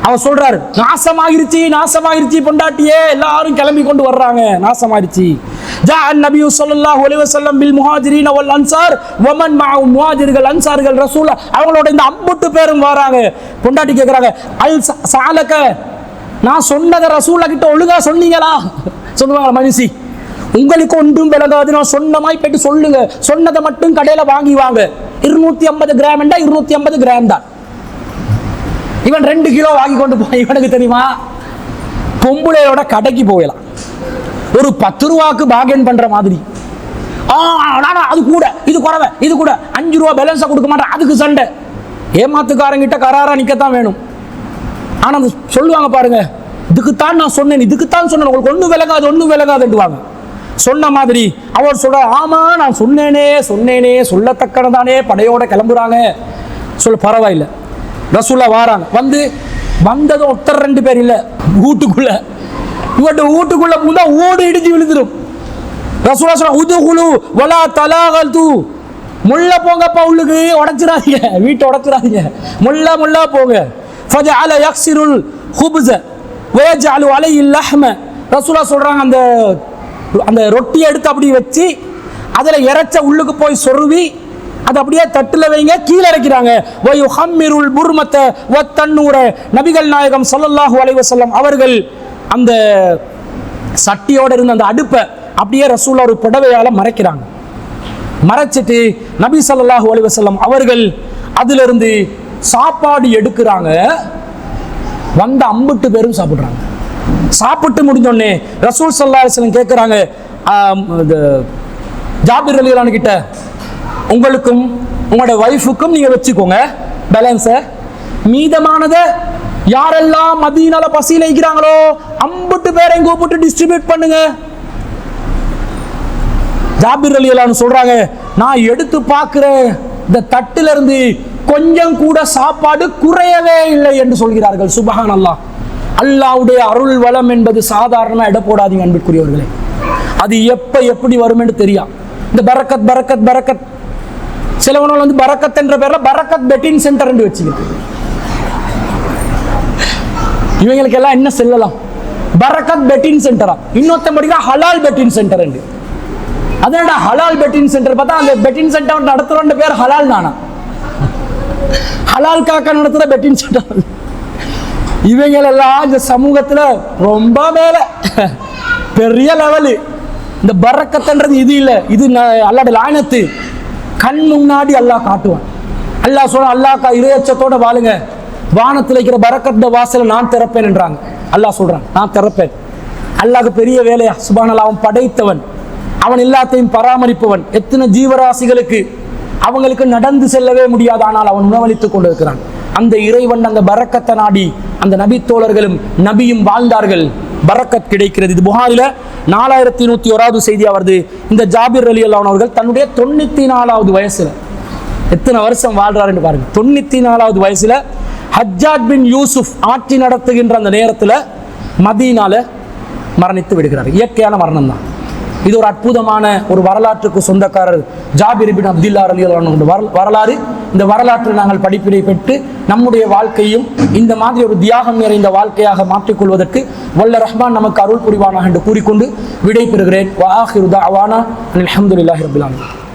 அவர் சொல்றாரு நாசமாயிருச்சு பொண்டாட்டியே, எல்லாரும் கிளம்பி கொண்டு வர்றாங்க, நாசமாயிருச்சு. ஜா நபி ஸல்லல்லாஹு அலைஹி வஸல்லம் பில் முஹாஜிரின் வல் அன்சார் வமன் மஅஹு, முஹாஜிர்கள் அன்சார்கள் ரசூலா அவங்களோட இந்த 50 பேரும் வராங்க. பொண்டாட்டி கேக்குறாங்க, அல் சாலக, நான் சொன்னதை ரசூலா கிட்ட ஒழுங்கா சொன்னீங்களா? சொல்லுவாங்க மனுஷி, உங்களுக்கு ஒன்றும் விளங்காது, நான் சொன்ன மாதிரி போயிட்டு சொல்லுங்க, சொன்னதை மட்டும் கடையில வாங்கி வாங்க. 250 கிராம் என்றா 250 கிராம் தான். இவன் 2 கிலோ வாங்கி கொண்டு போய், இவனுக்கு தெரியுமா பொம்புளையோட கடைக்கு போகலாம், ஒரு 10 ரூபாய்க்கு பாகன் பண்ற மாதிரி. அது கூட இது குறவை, இது கூட 5 ரூபா பேலன்ஸா கொடுக்க மாட்டேன், அதுக்கு சண்டை. ஏமாத்துக்காரங்கிட்ட கராரா நிக்கத்தான் வேணும். ஆனா சொல்லுவாங்க பாருங்க, இதுக்குத்தான் நான் சொன்னேன், இதுக்குத்தான் சொன்னேன், உங்களுக்கு ஒன்றும் விளங்காதுன்னுவாங்க. சொன்ன மாதிரி அவர் சொல்ற, ஆமா நான் சொன்னேனே சொல்லத்தக்கனதானே, படையோட கிளம்புறாங்க. சொல்ல பரவாயில்லை. ரசூலா வாராங்க. வந்ததும் ஒருத்தர் 2 பேர் இல்ல, வீட்டுக்குள்ள வீட்டுக்குள்ள பூந்தா ஓடு இடிஞ்சு விழுந்துடும். ரசூலா சொல்ல உதுகுலு வலா தலாகல்து, முள்ள போங்கப்பா, உள்ளுக்கு உடைச்சிடாதீங்க, வீட்டை உடைச்சிடாதீங்க, முள்ளா போங்க. ஃபஜஅல யக்ஸிருல் ஹுப்ஸ வயஜஅலு அலைஹில் லஹ்ம. ரசூலா சொல்றாங்க, அந்த ரொட்டியை எடுத்து அப்படி வச்சு அதுல இறைச்ச உள்ளுக்கு போய் சொருவி அது அப்படியே தட்டுல வைங்க, கீழே இறக்கிறாங்க. வயுஹம்மிருல் புர்மத வத்தன்னூர. நபிகள் நாயகம் ஸல்லல்லாஹு அலைஹி வஸல்லம் அவர்கள் அந்த சட்டியோட இருந்த அந்த அடுப்பை அப்படியே ரசூலா ஒரு புடவையால மறைக்கிறாங்க. மறைச்சிட்டு நபி ஸல்லல்லாஹு அலைஹி வஸல்லம் அவர்கள் அதுல இருந்து சாப்பாடு எடுக்கிறாங்க. வந்த 50 பேரும் சாப்பிடுறாங்க. சாப்பிட்டு முடிஞ்சோடனே ரசூல் ஸல்லல்லாஹு அலைஹி வஸல்லம் கேட்கிறாங்க ஜாபிர் ரலியல்லாஹு கிட்ட, உங்களுக்கும் உங்களோட வைஃபுக்கும் நீங்க வச்சுக்கோங்க பேலன்ஸ, மீதமானதை யாரெல்லாம் மதீனால பசியில இருக்கிறாங்களோ 50 பேரையும் கூப்பிட்டு டிஸ்ட்ரிபியூட் பண்ணுங்க. ஜாபிர் ரலியல்லாஹு சொல்றாங்க, நான் எடுத்து பார்க்கிறேன், இந்த தட்டில இருந்து கொஞ்சம் கூட சாப்பாடு குறையவே இல்லை என்று சொல்கிறார்கள். சுப்ஹானல்லாஹ். அல்லாஹ்வுடைய அருள் வளம் என்பது சாதாரணமா எடை போடாதீங்க அன்பிற்குரியவர்களே. அது எப்படி வரும் என்று தெரியும். இந்த பரக்கத் சிலவனால் பரக்கத் என்ற பேர்ல பரக்கத் பெட்டிங் சென்டர் என்று வச்சுக்கிறாங்க. இவங்களுக்கு எல்லாம் என்ன செல்லலாம், பரக்கத் பெட்டிங் சென்டரா, இன்னொருத்தன் படிக்கிற ஹலால் பெட்டிங் சென்டர் என்று. அதனடா ஹலால் பெட்டிங் சென்டர் பார்த்தா அந்த பெட்டிங் சென்டர் நடத்துற பேர் ஹலால் நானா, ஹலால் காக்கா நடத்துற பெட்டிங் சென்டர். இவங்களெல்லாம் இந்த சமூகத்துல ரொம்ப மேல பெரிய லெவலு. இந்த பரக்கத்துன்றது இது இல்லை, இது அல்லாஹ்வுடைய லானத்து. கண் முன்னாடி அல்லாஹ் காட்டுவான். அல்லாஹ் சொல்ல, அல்லாஹ் இறையச்சத்தோட வாழுங்க, வானத்தில் இருக்கிற பரக்கத் வாசலை நான் திறப்பேன் என்றாங்க. அல்லாஹ் சொல்றான், நான் திறப்பேன். அல்லாஹ்க்கு பெரிய வேலையா? சுப்ஹானல்லாஹ். அவன் படைத்தவன், அவன் எல்லாத்தையும் பராமரிப்பவன். எத்தனை ஜீவராசிகளுக்கு அவங்களுக்கு நடந்து செல்லவே முடியாது, ஆனால் அவன் உணவளித்துக் கொண்டிருக்கிறான். அந்த இறைவன் அந்த பரக்கத்தை நாடி அந்த நபி தோழர்களும் நபியும் வாழ்ந்தார்கள். பரக்கத் கிடைக்கிறது. இது புகாரில 4101வது செய்தியா வருது. இந்த ஜாபிர் ரலியல்லாஹு அவர்கள் தன்னுடைய 94வது வயசுல, எத்தனை வருஷம் வாழ்றாருன்னு பாருங்க, 94வது வயசுல ஹஜ்ஜாஜ் பின் யூசுப் ஆட்சி நடத்துகின்ற அந்த நேரத்துல மதீனால மரணித்து விடுகிறார். இயற்கையான மரணம் தான். இது ஒரு அற்புதமான ஒரு வரலாற்றுக்கு சொந்தக்காரர் ஜாபிர் பின் அப்துல்லா ரலியல்லாஹு வரலாறு இந்த வரலாற்று நாங்கள் படிப்பினை பெற்று நம்முடைய வாழ்க்கையும் இந்த மாதிரி ஒரு தியாகம் நிறைந்த வாழ்க்கையாக மாற்றிக்கொள்வதற்கு வல்ல ரஹ்மான் நமக்கு அருள் புரிவானாக என்று கூறிக்கொண்டு விடை பெறுகிறேன். வ ஆகிரு தஅவானா அல்ஹம்துலில்லாஹி ரப்பில் ஆலமீன்.